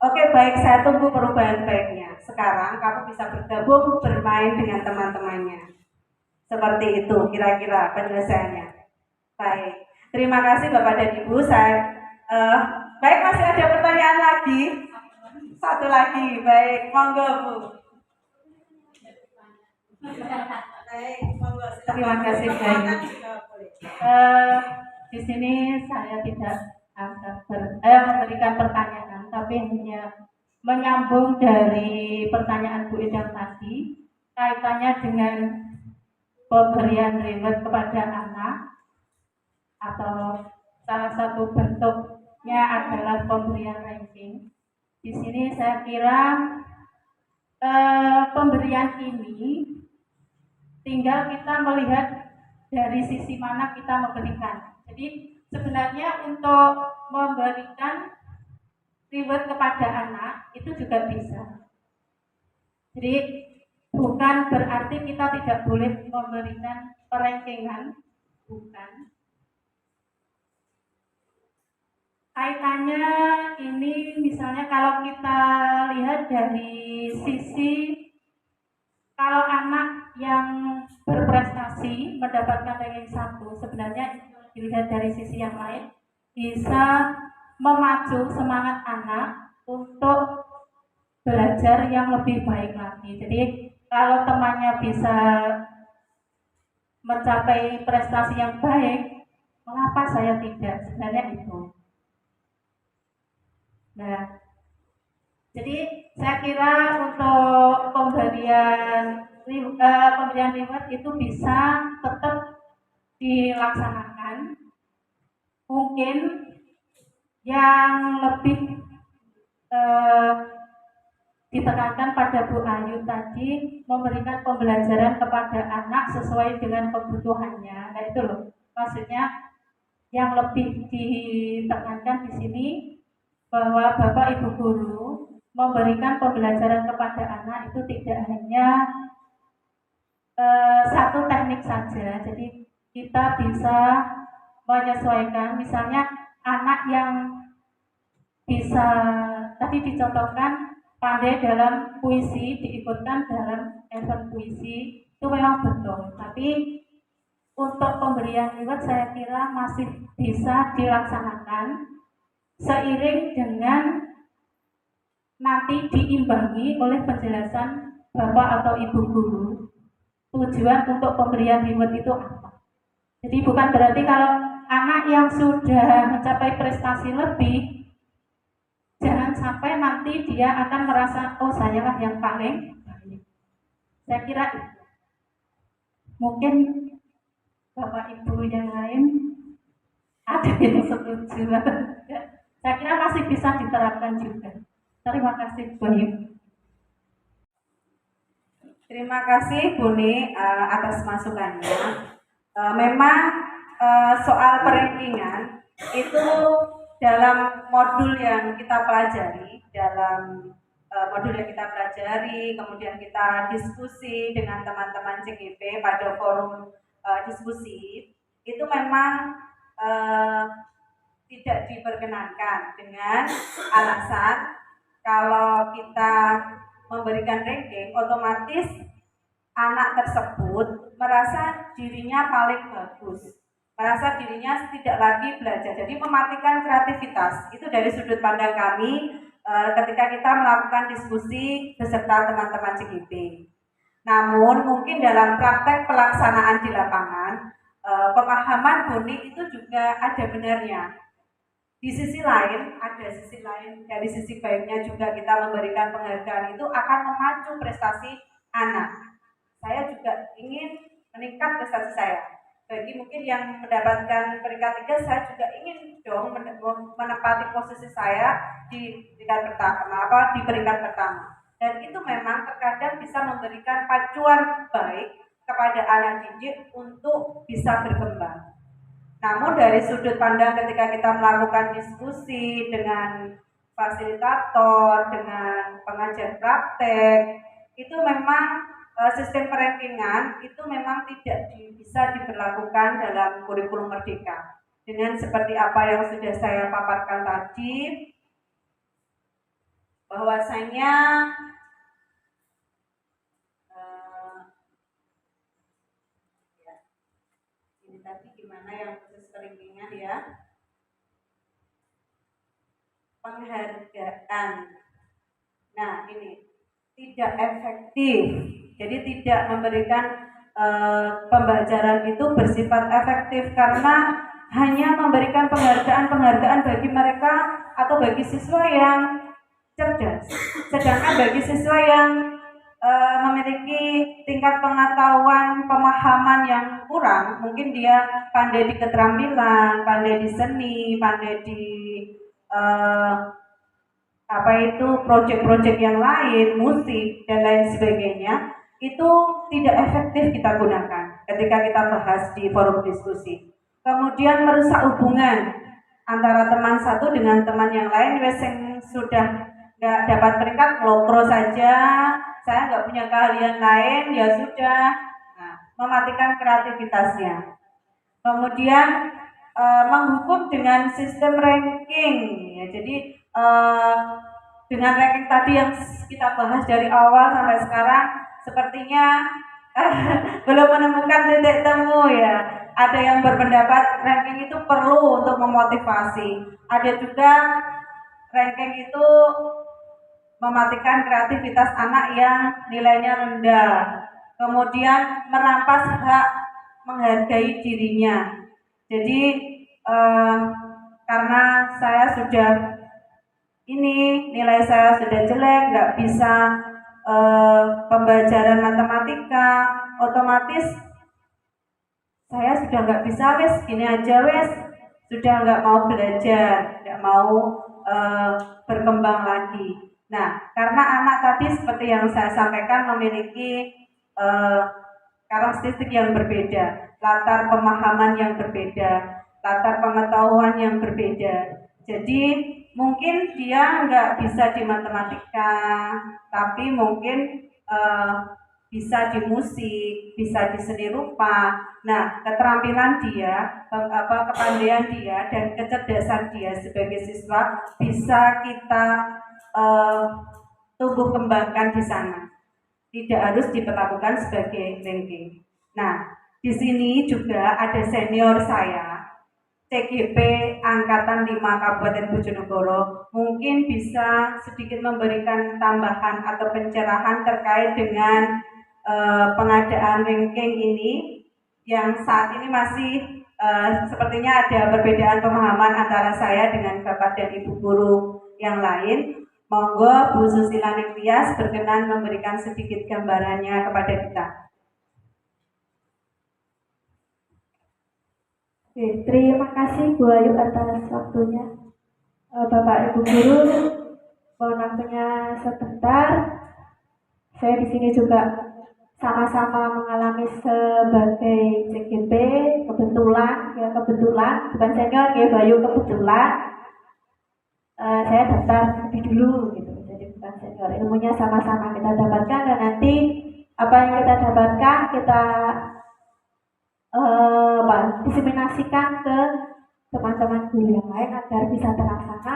Oke, baik. Saya tunggu perubahan baiknya. Sekarang kamu bisa bergabung bermain dengan teman-temannya. Seperti itu kira-kira penyelesaiannya. Baik. Terima kasih Bapak dan Ibu. Baik, masih ada pertanyaan lagi? Satu lagi. Baik, monggo Bu. Baik, monggo. Terima kasih Bayu. Di sini saya tidak memberikan pertanyaan, tapi hanya menyambung dari pertanyaan Bu Idam tadi, kaitannya dengan pemberian reward kepada anak, atau salah satu bentuknya adalah pemberian ranking. Di sini saya kira pemberian ini tinggal kita melihat dari sisi mana kita memberikan. Jadi sebenarnya untuk memberikan reward kepada anak itu juga bisa. Jadi bukan berarti kita tidak boleh memberikan perankingan, bukan. Kaitannya ini misalnya kalau kita lihat dari sisi kalau anak yang berprestasi mendapatkan ranking 1, sebenarnya dilihat dari sisi yang lain bisa memacu semangat anak untuk belajar yang lebih baik lagi. Jadi kalau temannya bisa mencapai prestasi yang baik, mengapa saya tidak? Sebenarnya itu. Nah, jadi saya kira untuk pemberian reward itu bisa tetap dilaksanakan. Mungkin yang lebih ditekankan pada Bu Ayu tadi, memberikan pembelajaran kepada anak sesuai dengan kebutuhannya. Nah itu loh, maksudnya yang lebih ditekankan di sini bahwa Bapak Ibu guru memberikan pembelajaran kepada anak itu tidak hanya satu teknik saja. Jadi kita bisa menyesuaikan, misalnya anak yang bisa tadi dicontohkan pandai dalam puisi, diikutkan dalam event puisi, itu memang betul. Tapi untuk pemberian reward saya kira masih bisa dilaksanakan seiring dengan nanti diimbangi oleh penjelasan Bapak atau Ibu guru tujuan untuk pemberian reward itu apa. Jadi bukan berarti kalau anak yang sudah mencapai prestasi lebih, jangan sampai nanti dia akan merasa, oh sayalah yang paling baik. Saya kira mungkin Bapak Ibu yang lain ada yang setuju. Saya kira masih bisa diterapkan juga. Terima kasih banyak. Terima kasih Buni atas masukannya. Memang soal perankingan itu dalam modul yang kita pelajari, kemudian kita diskusi dengan teman-teman CGP pada forum diskusi, itu memang tidak diperkenankan dengan alasan kalau kita memberikan ranking, otomatis anak tersebut merasa dirinya paling bagus, merasa dirinya tidak lagi belajar, jadi mematikan kreativitas. Itu dari sudut pandang kami ketika kita melakukan diskusi beserta teman-teman CGP. Namun mungkin dalam praktek pelaksanaan di lapangan, pemahaman Buni itu juga ada benarnya. Di sisi lain, dari sisi baiknya juga kita memberikan penghargaan itu akan memacu prestasi anak. Saya juga ingin meningkat prestasi saya. Bagi mungkin yang mendapatkan peringkat 3, saya juga ingin dong menempati posisi saya di peringkat pertama. Dan itu memang terkadang bisa memberikan pacuan baik kepada anak didik untuk bisa berkembang. Namun dari sudut pandang ketika kita melakukan diskusi dengan fasilitator, dengan pengajar praktek, itu memang sistem perankingan itu memang tidak bisa diberlakukan dalam kurikulum merdeka. Dengan seperti apa yang sudah saya paparkan tadi, bahwasanya ini tadi gimana yang proses perankingan ya, penghargaan. Nah ini tidak efektif, jadi tidak memberikan pembelajaran itu bersifat efektif karena hanya memberikan penghargaan bagi mereka atau bagi siswa yang cerdas, sedangkan bagi siswa yang memiliki tingkat pengetahuan, pemahaman yang kurang, mungkin dia pandai di keterampilan, pandai di seni, pandai di proyek-proyek yang lain, musik dan lain sebagainya, itu tidak efektif kita gunakan ketika kita bahas di forum diskusi. Kemudian merusak hubungan antara teman satu dengan teman yang lain. Yang sudah nggak dapat peringkat lokro saja, saya nggak punya keahlian lain, ya sudah, mematikan kreativitasnya. Kemudian menghukum dengan sistem ranking, ya. Jadi dengan ranking tadi yang kita bahas dari awal sampai sekarang, sepertinya belum menemukan titik temu ya. Ada yang berpendapat ranking itu perlu untuk memotivasi, ada juga ranking itu mematikan kreativitas anak yang nilainya rendah, kemudian merampas hak menghargai dirinya. Jadi karena saya sudah nilai saya sudah jelek, nggak bisa pembelajaran matematika, otomatis saya sudah nggak bisa, wes gini aja wes, sudah nggak mau belajar, nggak mau berkembang lagi. Nah, karena anak tadi seperti yang saya sampaikan memiliki karakteristik yang berbeda, latar pemahaman yang berbeda, latar pengetahuan yang berbeda. Jadi mungkin dia nggak bisa di matematika, tapi mungkin bisa di musik, bisa di seni rupa. Nah, keterampilan dia, kepandaian dia, dan kecerdasan dia sebagai siswa bisa kita tumbuh kembangkan di sana. Tidak harus diperlakukan sebagai ranking. Nah, di sini juga ada senior saya, CGP Angkatan 5 Kabupaten Bojonegoro, mungkin bisa sedikit memberikan tambahan atau pencerahan terkait dengan pengadaan ranking ini yang saat ini masih sepertinya ada perbedaan pemahaman antara saya dengan Bapak dan Ibu guru yang lain. Monggo Bu Susila Ningtyas berkenan memberikan sedikit gambarannya kepada kita. Oke, terima kasih Bu Ayu atas waktunya. Bapak Ibu guru, mohon waktunya sebentar. Saya di sini juga sama-sama mengalami sebagai CGP, kebetulan bukan senior ya, Bayu kebetulan saya daftar lebih dulu gitu, jadi bukan senior, ilmunya sama-sama kita dapatkan, dan nanti apa yang kita dapatkan kita diseminasikan ke teman-teman guru yang lain agar bisa terlaksana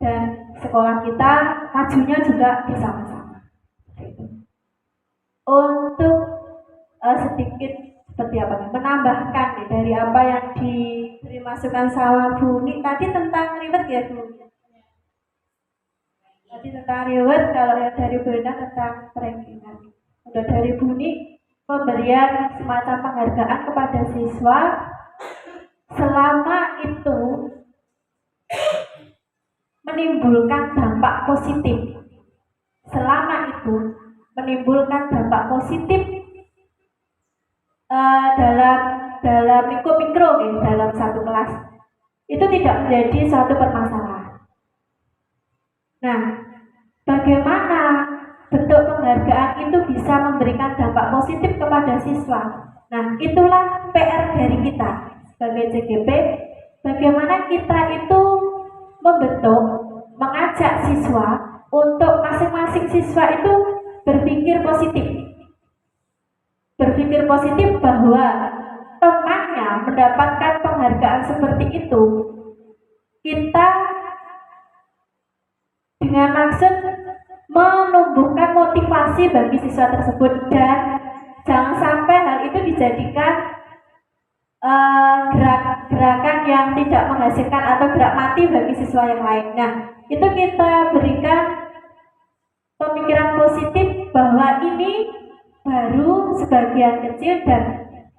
dan sekolah kita majunya juga bersama-sama. Untuk sedikit seperti apa nih, menambahkan nih dari apa yang diberi masukan sama Bu Umi tadi tentang reward ya Bu. Tadi tentang reward, kalau yang dari Bu Ina tentang rankingan. Udah dari Bu Umi pemberian semacam penghargaan kepada siswa selama itu menimbulkan dampak positif. Selama itu menimbulkan dampak positif dalam lingkup mikro gitu, dalam satu kelas, itu tidak menjadi suatu permasalahan. Nah, bagaimana bentuk penghargaan itu bisa memberikan dampak positif kepada siswa? Nah, itulah PR dari kita sebagai CGP, bagaimana kita itu membentuk, mengajak siswa untuk masing-masing siswa itu berpikir positif bahwa temannya mendapatkan penghargaan seperti itu, kita dengan maksud menumbuhkan motivasi bagi siswa tersebut, dan jangan sampai hal itu dijadikan gerakan yang tidak menghasilkan atau gerak mati bagi siswa yang lain. Nah, itu kita berikan pemikiran positif bahwa ini baru sebagian kecil dan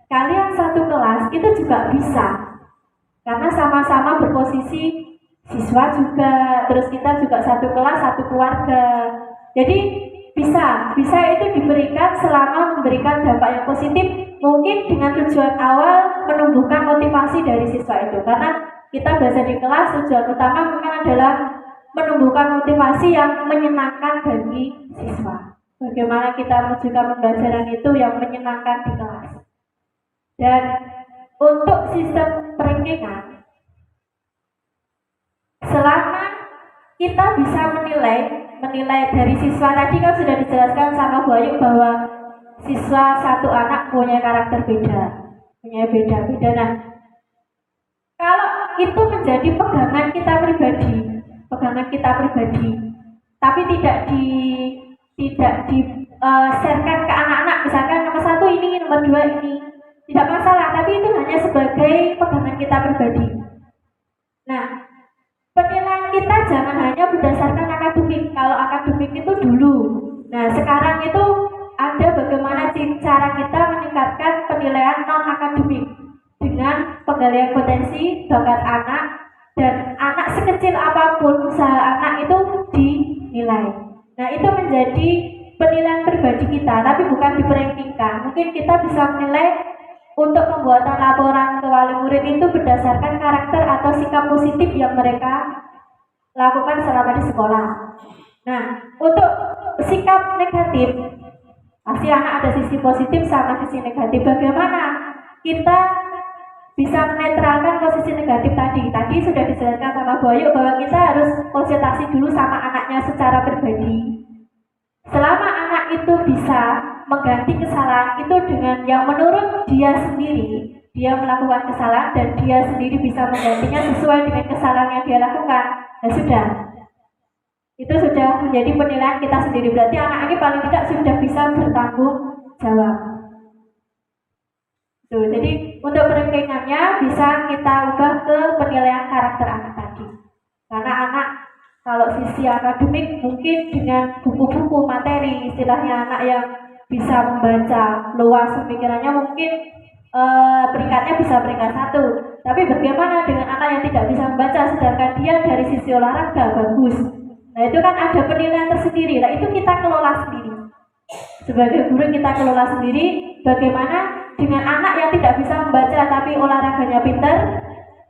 kalian satu kelas itu juga bisa, karena sama-sama berposisi siswa juga, terus kita juga satu kelas, satu keluarga. Jadi bisa itu diberikan selama memberikan dampak yang positif, mungkin dengan tujuan awal menumbuhkan motivasi dari siswa itu, karena kita belajar di kelas tujuan utama mungkin adalah menumbuhkan motivasi yang menyenangkan bagi siswa. Bagaimana kita mewujudkan pembelajaran itu yang menyenangkan di kelas. Dan untuk sistem perankingan, selama kita bisa menilai dari siswa, tadi kan sudah dijelaskan sama Bu Ayu bahwa siswa satu anak punya karakter beda. Nah, kalau itu menjadi pegangan kita pribadi, tapi tidak sharekan ke anak-anak, misalkan nomor 1 ini, nomor 2 ini, tidak masalah, tapi itu hanya sebagai pegangan kita pribadi. Nah, penilaian kita jangan hanya berdasarkan akademik. Kalau akademik itu dulu. Nah, sekarang itu ada bagaimana cara kita meningkatkan penilaian non akademik dengan penggalian potensi bakat anak, dan anak sekecil apapun usaha anak itu dinilai. Nah, itu menjadi penilaian pribadi kita, tapi bukan diperhentikan. Mungkin kita bisa menilai untuk pembuatan laporan ke wali murid itu berdasarkan karakter atau sikap positif yang mereka lakukan selama di sekolah. Nah, untuk sikap negatif, pasti anak ada sisi positif sama sisi negatif. Bagaimana kita bisa menetralkan posisi negatif tadi? Tadi sudah dijelaskan sama Bu Ayu bahwa kita harus konsultasi dulu sama anaknya secara pribadi. Selama anak itu bisa mengganti kesalahan itu dengan yang menurut dia sendiri, dia melakukan kesalahan dan dia sendiri bisa menggantinya sesuai dengan kesalahan yang dia lakukan, ya sudah. Itu sudah menjadi penilaian kita sendiri. Berarti anak ini paling tidak sudah bisa bertanggung jawab. Tuh, jadi untuk perankingannya bisa kita ubah ke penilaian karakter anak tadi. Karena anak kalau sisi akademik mungkin dengan buku-buku materi, istilahnya anak yang bisa membaca luas pemikirannya mungkin peringkatnya bisa peringkat 1. Tapi bagaimana dengan anak yang tidak bisa membaca sedangkan dia dari sisi olahraga bagus? Nah, itu kan ada penilaian tersendiri. Nah, itu kita kelola sendiri. Sebagai guru kita kelola sendiri bagaimana dengan anak yang tidak bisa membaca tapi olahraganya pintar,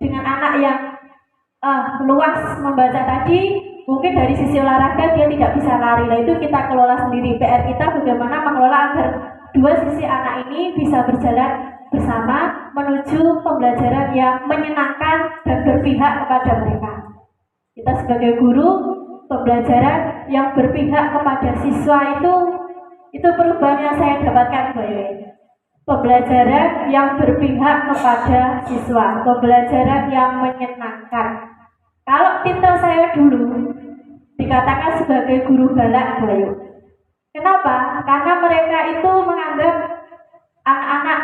dengan anak yang luas membaca tadi, mungkin dari sisi olahraga dia tidak bisa lari. Nah, itu kita kelola sendiri. PR kita bagaimana mengelola agar dua sisi anak ini bisa berjalan bersama menuju pembelajaran yang menyenangkan dan berpihak kepada mereka. Kita sebagai guru, pembelajaran yang berpihak kepada siswa itu perubahan yang saya dapatkan, Bu Ayu. Pembelajaran yang berpihak kepada siswa, pembelajaran yang menyenangkan. Kalau titel saya dulu dikatakan sebagai guru galak, Bu Ayu. Kenapa? Karena mereka itu menganggap anak-anak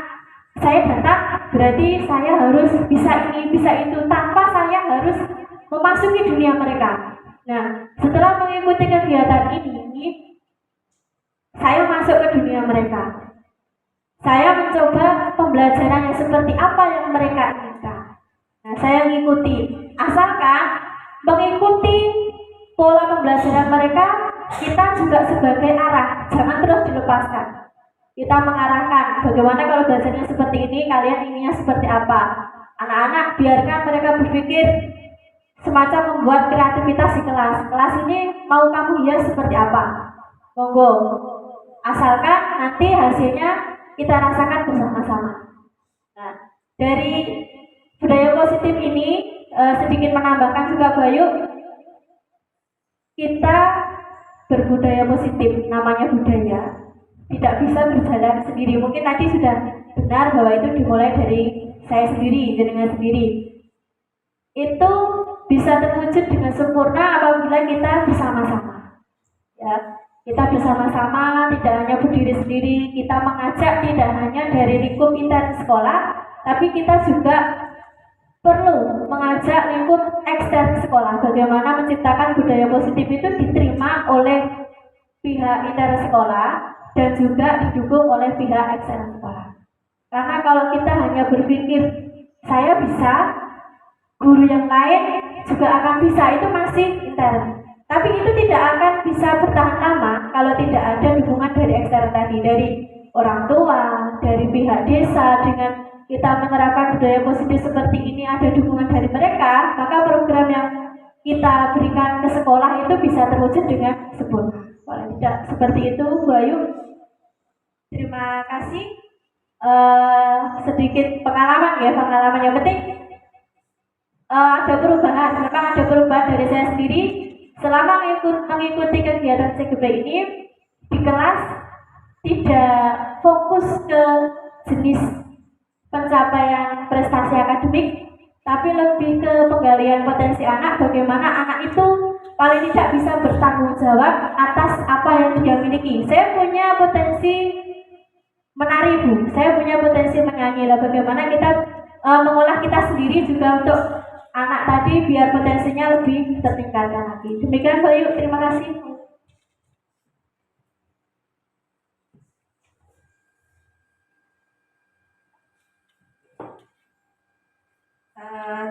saya datang berarti saya harus bisa ini, bisa itu, tanpa saya harus memasuki dunia mereka. Nah, setelah mengikuti kegiatan ini, saya masuk ke dunia mereka. Saya mencoba pembelajaran yang seperti apa yang mereka inginkan. Nah, saya mengikuti. Asalkan mengikuti pola pembelajaran mereka, kita juga sebagai arah, jangan terus dilepaskan. Kita mengarahkan bagaimana kalau belajarnya seperti ini, kalian inginnya seperti apa. Anak-anak biarkan mereka berpikir semacam membuat kreativitas di kelas. Kelas ini mau kamu hias seperti apa? Monggo. Asalkan nanti hasilnya kita rasakan bersama-sama. Nah, dari budaya positif ini sedikit menambahkan juga, Bayu, kita berbudaya positif, namanya budaya, tidak bisa berjalan sendiri. Mungkin tadi sudah benar bahwa itu dimulai dari saya sendiri, dengan sendiri. Itu bisa terwujud dengan sempurna apabila kita bersama-sama. Ya, kita bersama-sama, tidak hanya berdiri sendiri, kita mengajak tidak hanya dari lingkup intern sekolah, tapi kita juga perlu mengajak lingkup ekstern sekolah. Bagaimana menciptakan budaya positif itu diterima oleh pihak intern sekolah dan juga didukung oleh pihak ekstern sekolah. Karena kalau kita hanya berpikir saya bisa, guru yang lain juga akan bisa, itu masih intern. Tapi itu tidak akan bisa bertahan lama kalau tidak ada dukungan dari ekstern tadi, dari orang tua, dari pihak desa. Dengan kita menerapkan budaya positif seperti ini, ada dukungan dari mereka, maka program yang kita berikan ke sekolah itu bisa terwujud dengan sempurna. Kalau tidak seperti itu, Bu Ayu, terima kasih. Sedikit pengalaman yang penting ada perubahan, memang ada perubahan dari saya sendiri. Selama mengikuti kegiatan CGP ini, di kelas tidak fokus ke jenis pencapaian prestasi akademik, tapi lebih ke penggalian potensi anak, bagaimana anak itu paling tidak bisa bertanggung jawab atas apa yang dia miliki. Saya punya potensi menari, Bu, saya punya potensi menyanyi, lah bagaimana kita mengolah kita sendiri juga untuk anak tadi biar potensinya lebih tertingkatkan lagi. Demikian, Bayu, terima kasih.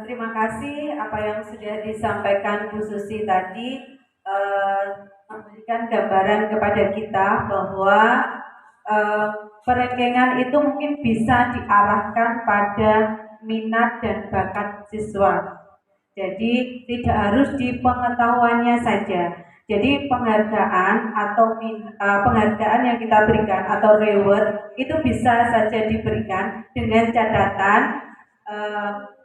Terima kasih apa yang sudah disampaikan Bu Susi tadi, memberikan gambaran kepada kita bahwa perengkengan itu mungkin bisa diarahkan pada minat dan bakat siswa. Jadi tidak harus di pengetahuannya saja. Jadi penghargaan atau penghargaan yang kita berikan atau reward itu bisa saja diberikan dengan catatan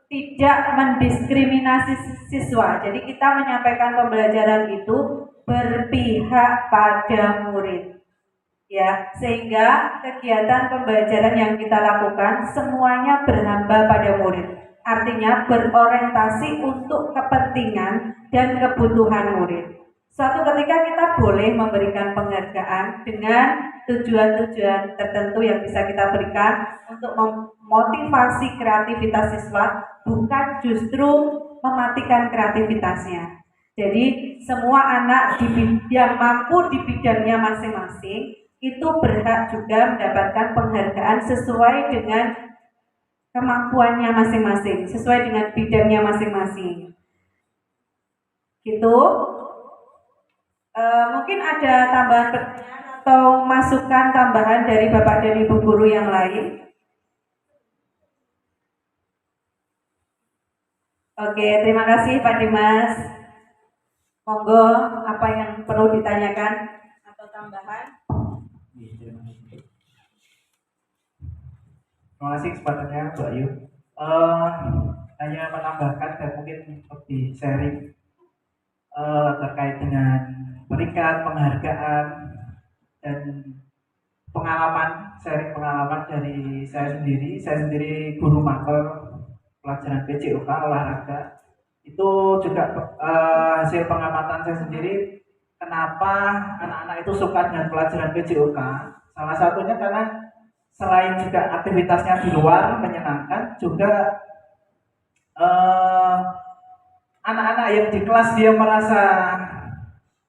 tidak mendiskriminasi siswa. Jadi kita menyampaikan pembelajaran itu berpihak pada murid. Ya, sehingga kegiatan pembelajaran yang kita lakukan semuanya berhamba pada murid. Artinya berorientasi untuk kepentingan dan kebutuhan murid. Suatu ketika kita boleh memberikan penghargaan dengan tujuan-tujuan tertentu yang bisa kita berikan untuk memotivasi kreativitas siswa, bukan justru mematikan kreativitasnya. Jadi semua anak yang mampu di bidangnya masing-masing itu berhak juga mendapatkan penghargaan sesuai dengan kemampuannya masing-masing, sesuai dengan bidangnya masing-masing. Gitu. Mungkin ada tambahan pertanyaan atau masukan tambahan dari Bapak dan Ibu guru yang lain. Oke, terima kasih Pak Dimas. Monggo, apa yang perlu ditanyakan atau tambahan? Terima kasih kesempatannya Mbak Ayu. Eh, Hanya menambahkan dan mungkin lebih sharing terkait dengan peringkat, penghargaan, dan pengalaman, sharing pengalaman dari saya sendiri. Saya sendiri guru mater pelajaran PJOK olahraga. Itu juga hasil pengamatan saya sendiri. Kenapa anak-anak itu suka dengan pelajaran PJOK? Salah satunya karena selain juga aktivitasnya di luar menyenangkan, juga eh, anak-anak yang di kelas dia merasa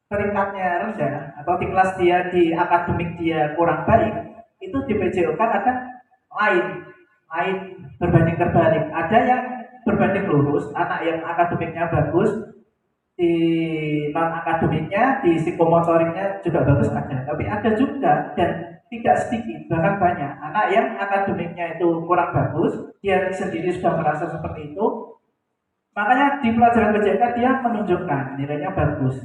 peringkatnya rendah atau di kelas dia di akademik dia kurang baik, itu di PJOK kadang lain lain berbanding terbalik. Ada yang berbanding lurus, anak yang akademiknya bagus, di non akademiknya, di psikomotoriknya juga bagus ada. Tapi ada juga dan tidak sedikit, bahkan banyak anak yang akademiknya itu kurang bagus, dia sendiri sudah merasa seperti itu. Makanya di pelajaran PJK dia menunjukkan nilainya bagus.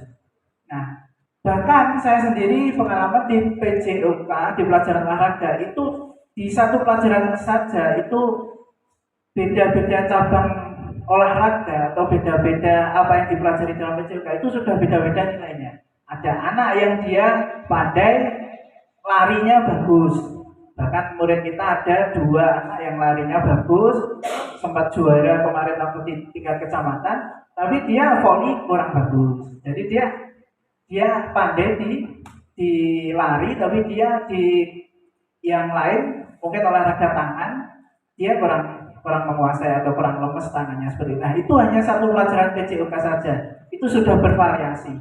Nah, bahkan saya sendiri pengalaman di PJOK, di pelajaran olahraga itu di satu pelajaran saja itu beda-beda cabang olahraga atau beda-beda apa yang dipelajari dalam PJOK itu sudah beda-beda nilainya. Ada anak yang dia pandai larinya bagus, bahkan murid kita ada 2 anak yang larinya bagus, sempat juara kemarin waktu di tingkat kecamatan, tapi dia volley kurang bagus. Jadi dia pandai di lari, tapi dia di yang lain mungkin olahraga tangan dia kurang menguasai atau kurang lemes tangannya seperti itu. Nah, itu hanya satu pelajaran PJOK saja, itu sudah bervariasi.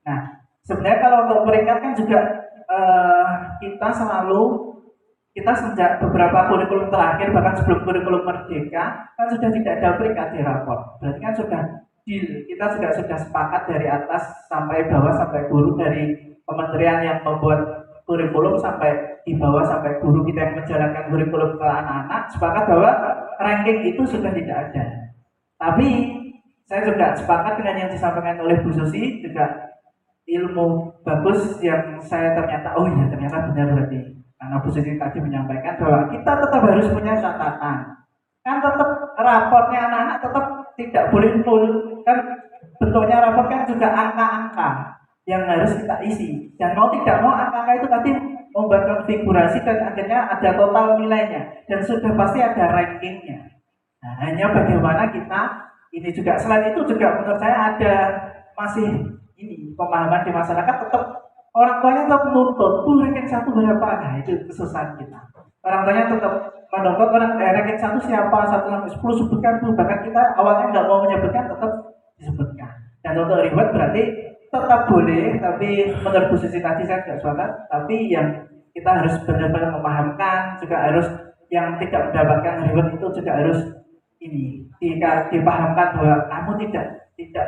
Nah, sebenarnya kalau untuk peringkat kan juga kita sejak beberapa kurikulum terakhir, bahkan sebelum kurikulum merdeka kan sudah tidak ada peringkat di rapor. Berarti kan sudah deal, kita sudah sepakat dari atas sampai bawah, sampai guru dari kementerian yang membuat kurikulum sampai di bawah, sampai guru kita yang menjalankan kurikulum ke anak-anak, sepakat bahwa ranking itu sudah tidak ada. Tapi saya juga sepakat dengan yang disampaikan oleh Bu Susi, juga ilmu bagus yang saya ternyata ternyata benar berarti, karena Bu Susi tadi menyampaikan bahwa kita tetap harus punya catatan, kan tetap raportnya anak-anak tetap tidak boleh nol, kan bentuknya raport kan juga angka-angka yang harus kita isi, dan mau tidak mau angka-angka itu tadi membuat konfigurasi dan akhirnya ada total nilainya dan sudah pasti ada rankingnya. Nah, hanya bagaimana kita ini juga, selain itu juga menurut saya ada masih ini pemahaman di masyarakat, tetap orang tuanya tetap menuntut ranking 1 berapa. Nah, itu kesusahan kita. Orang tuanya tetap menuntut ranking 1 siapa, 1 sampai 10 sebutkan tuh. Bahkan kita awalnya nggak mau menyebutkan, tetap disebutkan. Dan untuk reward berarti tetap boleh, tapi menurut Bu Susi tadi saya tidak sepakat. Tapi yang kita harus benar-benar memahamkan, juga harus yang tidak mendapatkan reward itu juga harus ini dipahamkan bahwa kamu tidak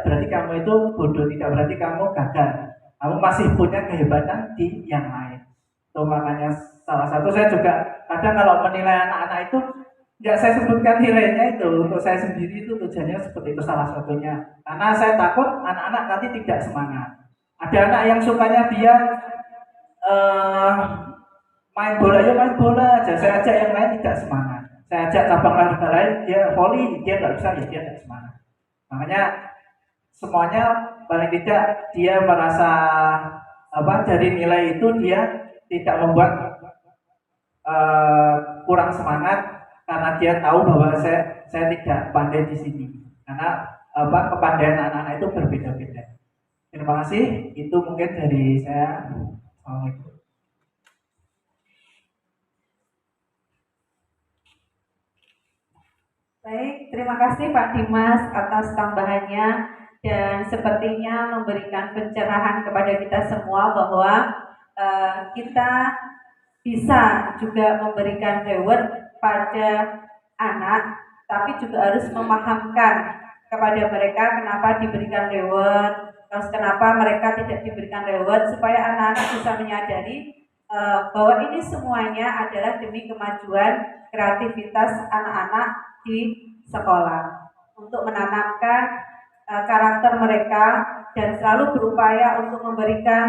berarti kamu itu bodoh, tidak berarti kamu gagal, kamu masih punya kehebatan di yang lain. Itu makanya salah satu saya juga kadang kalau menilai anak-anak itu nggak saya sebutkan nilainya, itu untuk saya sendiri itu tujuannya seperti itu salah satunya, karena saya takut anak-anak nanti tidak semangat. Ada anak yang sukanya dia main bola aja, saya ajak yang lain tidak semangat, saya ajak cabang olahraga lain dia volley, dia nggak bisa, ya dia nggak semangat. Makanya semuanya paling tidak dia merasa dari nilai itu dia tidak membuat kurang semangat, karena dia tahu bahwa saya tidak pandai di sini, karena kepandaian anak-anak itu berbeda-beda. Terima kasih, itu mungkin dari saya. Assalamualaikum. Baik, terima kasih Pak Dimas atas tambahannya dan sepertinya memberikan pencerahan kepada kita semua bahwa kita bisa juga memberikan reward pada anak, tapi juga harus memahamkan kepada mereka kenapa diberikan reward, terus kenapa mereka tidak diberikan reward, supaya anak-anak bisa menyadari bahwa ini semuanya adalah demi kemajuan kreativitas anak-anak di sekolah, untuk menanamkan karakter mereka dan selalu berupaya untuk memberikan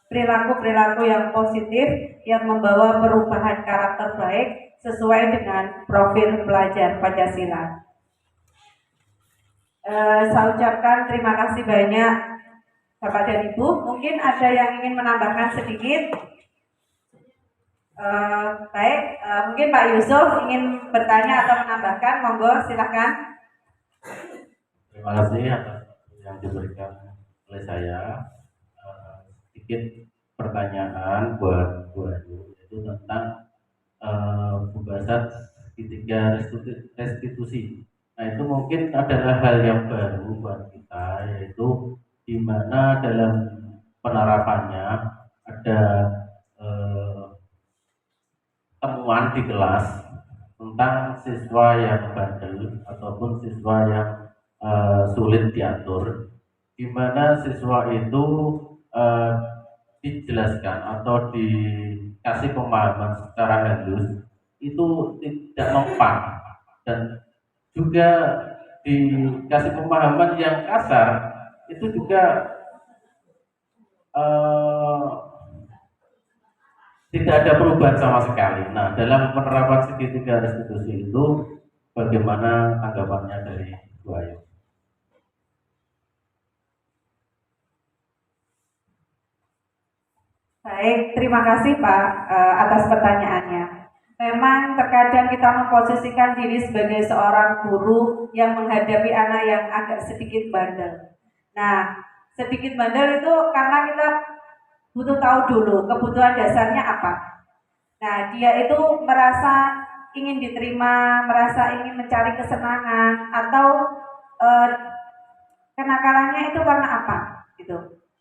perilaku-perilaku yang positif yang membawa perubahan karakter baik sesuai dengan profil pelajar Pancasila. Saya ucapkan terima kasih banyak Bapak dan Ibu. Mungkin ada yang ingin menambahkan sedikit. Mungkin Pak Yusuf ingin bertanya atau menambahkan, monggo silahkan. Terima kasih atas waktu yang diberikan oleh saya. Sedikit pertanyaan buat Bu Ayu, yaitu tentang pembahasan segitiga restitusi. Nah, itu mungkin adalah hal yang baru buat kita, yaitu di mana dalam penerapannya ada temuan di kelas tentang siswa yang bandel ataupun siswa yang sulit diatur, di mana siswa itu dijelaskan atau dikasih pemahaman secara halus itu tidak mempan, dan juga dikasih pemahaman yang kasar itu juga tidak ada perubahan sama sekali. Nah, dalam penerapan segitiga restitusi itu bagaimana tanggapannya dari Bu Ayu? Baik, terima kasih Pak atas pertanyaannya. Memang terkadang kita memposisikan diri sebagai seorang guru yang menghadapi anak yang agak sedikit bandel. Nah, sedikit bandel itu karena kita butuh tahu dulu kebutuhan dasarnya apa. Nah, dia itu merasa ingin diterima, merasa ingin mencari kesenangan, atau kenakalannya itu karena apa? Gitu.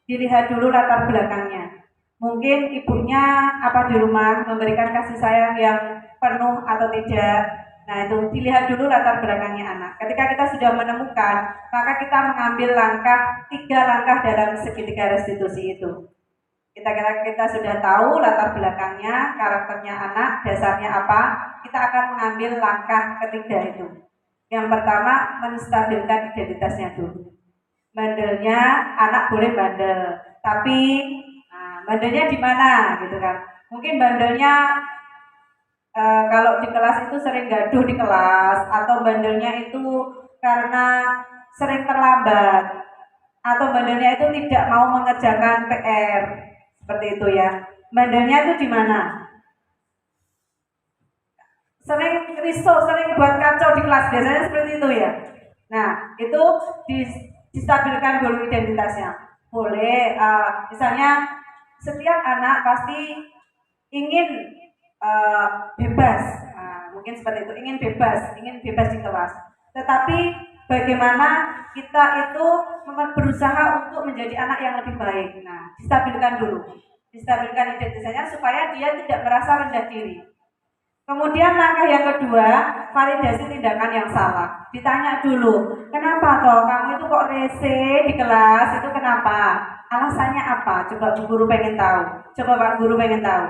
Dilihat dulu latar belakangnya. Mungkin ibunya apa di rumah memberikan kasih sayang yang penuh atau tidak. Nah, itu dilihat dulu latar belakangnya anak. Ketika kita sudah menemukan, maka kita mengambil langkah, 3 langkah dalam segitiga restitusi itu. Kita sudah tahu latar belakangnya, karakternya anak, dasarnya apa, kita akan mengambil langkah ketiga itu. Yang pertama, menstabilkan identitasnya dulu. Bandelnya, anak boleh bandel, tapi bandelnya di mana gitu kan? Mungkin bandelnya kalau di kelas itu sering gaduh di kelas, atau bandelnya itu karena sering terlambat, atau bandelnya itu tidak mau mengerjakan PR, seperti itu ya. Bandelnya itu di mana? Sering risau, sering buat kacau di kelas, biasanya seperti itu ya. Nah, itu distabilkan dulu identitasnya. Boleh, misalnya setiap anak pasti ingin bebas, mungkin seperti itu, ingin bebas di kelas. Tetapi bagaimana kita itu berusaha untuk menjadi anak yang lebih baik. Nah, distabilkan identitasnya supaya dia tidak merasa rendah diri. Kemudian langkah yang kedua, validasi tindakan yang salah. Ditanya dulu, kenapa toh kamu itu kok rese di kelas, itu kenapa? Alasannya apa? Coba Bu Guru pengen tahu. Coba Pak Guru pengen tahu.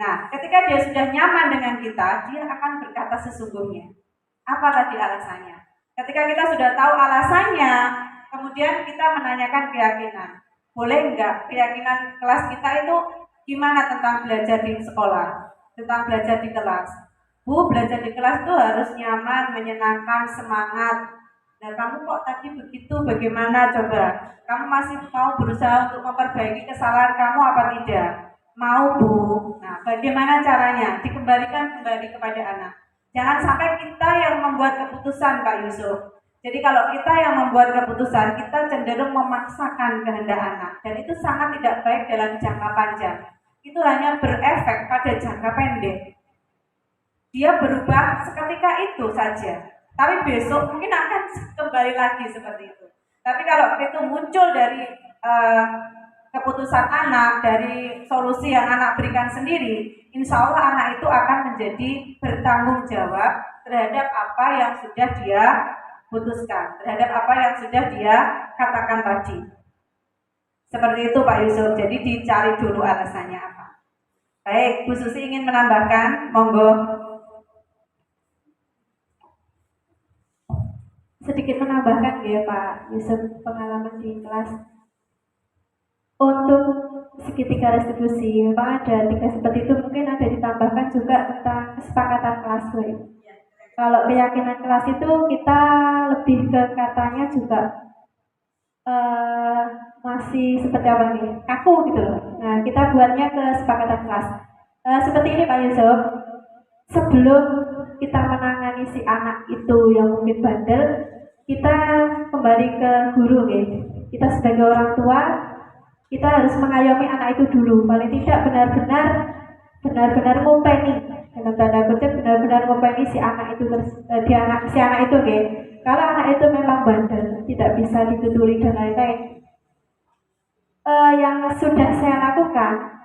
Nah, ketika dia sudah nyaman dengan kita, dia akan berkata sesungguhnya. Apa tadi alasannya? Ketika kita sudah tahu alasannya, kemudian kita menanyakan keyakinan. Boleh enggak keyakinan kelas kita itu gimana tentang belajar di sekolah? Tentang belajar di kelas. Bu, belajar di kelas itu harus nyaman, menyenangkan, semangat. Nah, kamu kok tadi begitu, bagaimana coba? Kamu masih mau berusaha untuk memperbaiki kesalahan kamu apa tidak? Mau, Bu. Nah, bagaimana caranya? Dikembalikan kembali kepada anak. Jangan sampai kita yang membuat keputusan, Pak Yusuf. Jadi kalau kita yang membuat keputusan, kita cenderung memaksakan kehendak anak. Dan itu sangat tidak baik dalam jangka panjang. Itu hanya berefek pada jangka pendek. Dia berubah seketika itu saja. Tapi besok mungkin akan kembali lagi seperti itu. Tapi kalau itu muncul dari keputusan anak, dari solusi yang anak berikan sendiri, insya Allah anak itu akan menjadi bertanggung jawab terhadap apa yang sudah dia putuskan, terhadap apa yang sudah dia katakan tadi. Seperti itu Pak Yusuf, jadi dicari dulu alasannya apa. Baik, Bu Susi ingin menambahkan, monggo. Sedikit menambahkan ya Pak Yusuf, pengalaman di kelas. Untuk segitiga restitusi memang ada 3 seperti itu, mungkin ada ditambahkan juga tentang kesepakatan kelas Bu. Kalau keyakinan kelas itu kita lebih ke katanya juga masih seperti apa nih, kaku gitu loh. Nah kita buatnya kesepakatan kelas. Seperti ini Pak Yusuf, sebelum kita menangani si anak itu yang mungkin bandel, kita kembali ke guru gitu. Kita sebagai orang tua, kita harus mengayomi anak itu dulu, paling tidak benar-benar ngopeni, dalam tanda kutip benar-benar ngopeni si anak itu si anak itu gitu. Kalau anak itu memang bandel, tidak bisa dituturi dan lain-lain, yang sudah saya lakukan,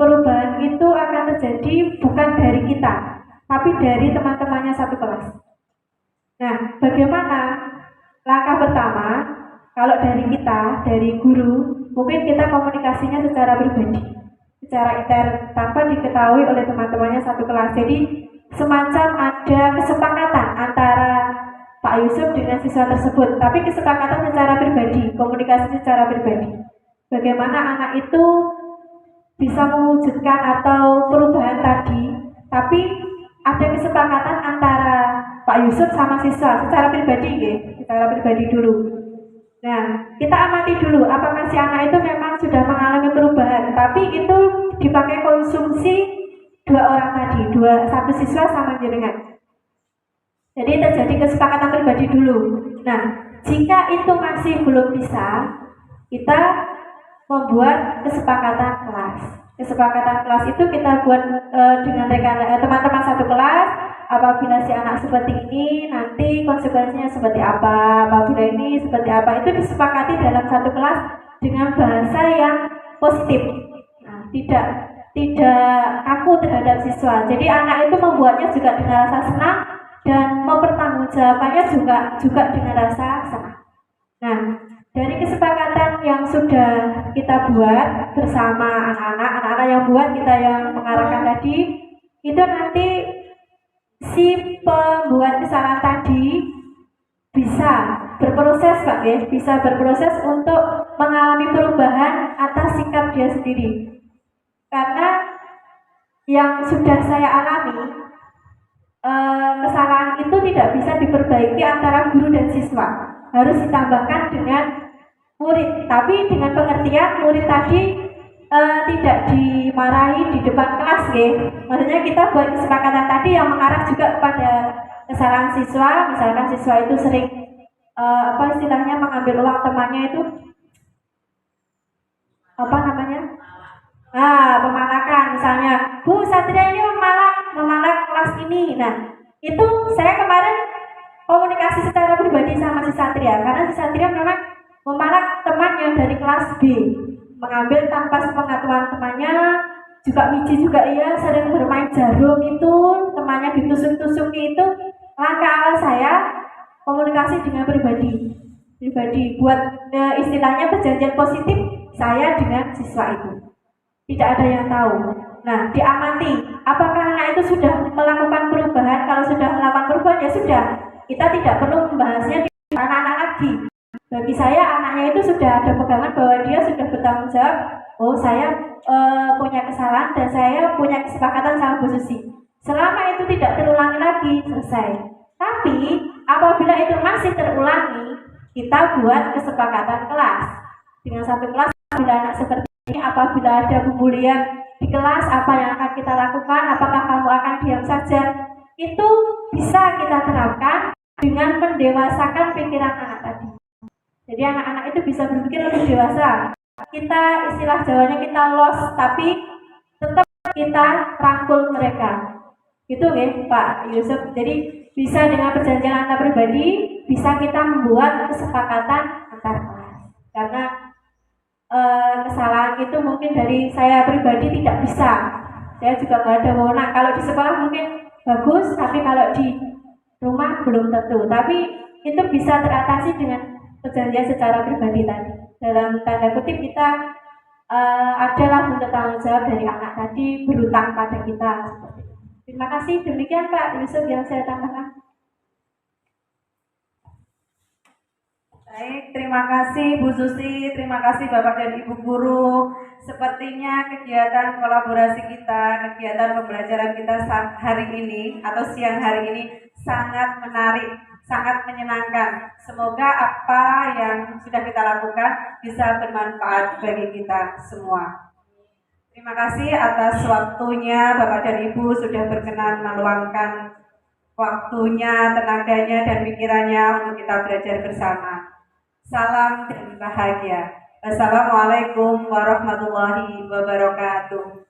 perubahan itu akan terjadi bukan dari kita, tapi dari teman-temannya satu kelas. Nah, bagaimana langkah pertama? Kalau dari kita, dari guru, mungkin kita komunikasinya secara pribadi, secara intern, tanpa diketahui oleh teman-temannya satu kelas. Jadi semacam ada kesepakatan antara Pak Yusuf dengan siswa tersebut, tapi kesepakatan secara pribadi, komunikasi secara pribadi. Bagaimana anak itu bisa mewujudkan atau perubahan tadi, tapi ada kesepakatan antara Pak Yusuf sama siswa secara pribadi, secara pribadi dulu. Nah, kita amati dulu apakah si anak itu memang sudah mengalami perubahan, tapi itu dipakai konsumsi 2 orang tadi, satu siswa sama jenengan. Jadi terjadi kesepakatan pribadi dulu. Nah, jika itu masih belum bisa, kita membuat kesepakatan kelas. Kesepakatan kelas itu kita buat dengan teman-teman satu kelas. Apabila si anak seperti ini, nanti konsekuensinya seperti apa. Apabila ini seperti apa, itu disepakati dalam satu kelas dengan bahasa yang positif. Nah, tidak kaku terhadap siswa. Jadi anak itu membuatnya juga dengan rasa senang dan mempertanggungjawabkannya juga dengan rasa senang. Nah, dari kesepakatan yang sudah kita buat bersama anak-anak yang buat, kita yang mengarahkan tadi, itu nanti si pembuat kesalahan tadi bisa berproses Pak ya, bisa berproses untuk mengalami perubahan atas sikap dia sendiri. Karena yang sudah saya alami, kesalahan itu tidak bisa diperbaiki antara guru dan siswa, harus ditambahkan dengan murid, tapi dengan pengertian murid tadi tidak dimarahi di depan kelas, maksudnya kita buat kesepakatan tadi yang mengarah juga kepada kesalahan siswa. Misalkan siswa itu sering istilahnya mengambil uang temannya itu pemalakan, misalnya Bu Satria ini memalak kelas ini. Nah, itu saya kemarin komunikasi secara pribadi sama si Satria, karena si Satria memang memalak teman yang dari kelas B, mengambil tanpa sepengetahuan temannya, juga Miji juga iya, sering bermain jarum itu, temannya ditusuk-tusuki itu. Langkah awal saya komunikasi dengan pribadi buat istilahnya perjanjian positif saya dengan siswa itu. Tidak ada yang tahu. Nah, diamati apakah anak itu sudah melakukan perubahan. Kalau sudah melakukan perubahan ya sudah, kita tidak perlu membahasnya di anak-anak lagi. Bagi saya anaknya itu sudah ada pegangan bahwa dia sudah bertanggung jawab. Oh, saya punya kesalahan dan saya punya kesepakatan sama Bu Susi. Selama itu tidak terulangi lagi, selesai. Tapi apabila itu masih terulangi, kita buat kesepakatan kelas dengan satu kelas. Apabila anak seperti ini, apabila ada pembulian di kelas, apa yang akan kita lakukan? Apakah kamu akan diam saja? Itu bisa kita terapkan dengan mendewasakan pikiran anak tadi. Jadi anak-anak itu bisa berpikir lebih dewasa. Kita istilah Jawanya kita los, tapi tetap kita rangkul mereka. Gitu ya Pak Yusuf. Jadi bisa dengan perjanjian antar pribadi, bisa kita membuat kesepakatan antar kelas. Karena kesalahan itu mungkin dari saya pribadi tidak bisa. Saya juga nggak ada wewenang. Kalau di sekolah mungkin bagus, tapi kalau di rumah belum tentu. Tapi itu bisa teratasi dengan perjanjian secara pribadi tadi. Dalam tanda kutip kita adalah bentuk tanggung jawab dari anak tadi berutang pada kita. Seperti itu. Terima kasih. Demikian Pak Yusuf yang saya tambahkan. Baik, terima kasih Bu Susi, terima kasih Bapak dan Ibu Guru. Sepertinya kegiatan kolaborasi kita, kegiatan pembelajaran kita hari ini atau siang hari ini sangat menarik, sangat menyenangkan. Semoga apa yang sudah kita lakukan bisa bermanfaat bagi kita semua. Terima kasih atas waktunya Bapak dan Ibu sudah berkenan meluangkan waktunya, tenaganya, dan pikirannya untuk kita belajar bersama. Salam dan bahagia. Wassalamualaikum warahmatullahi wabarakatuh.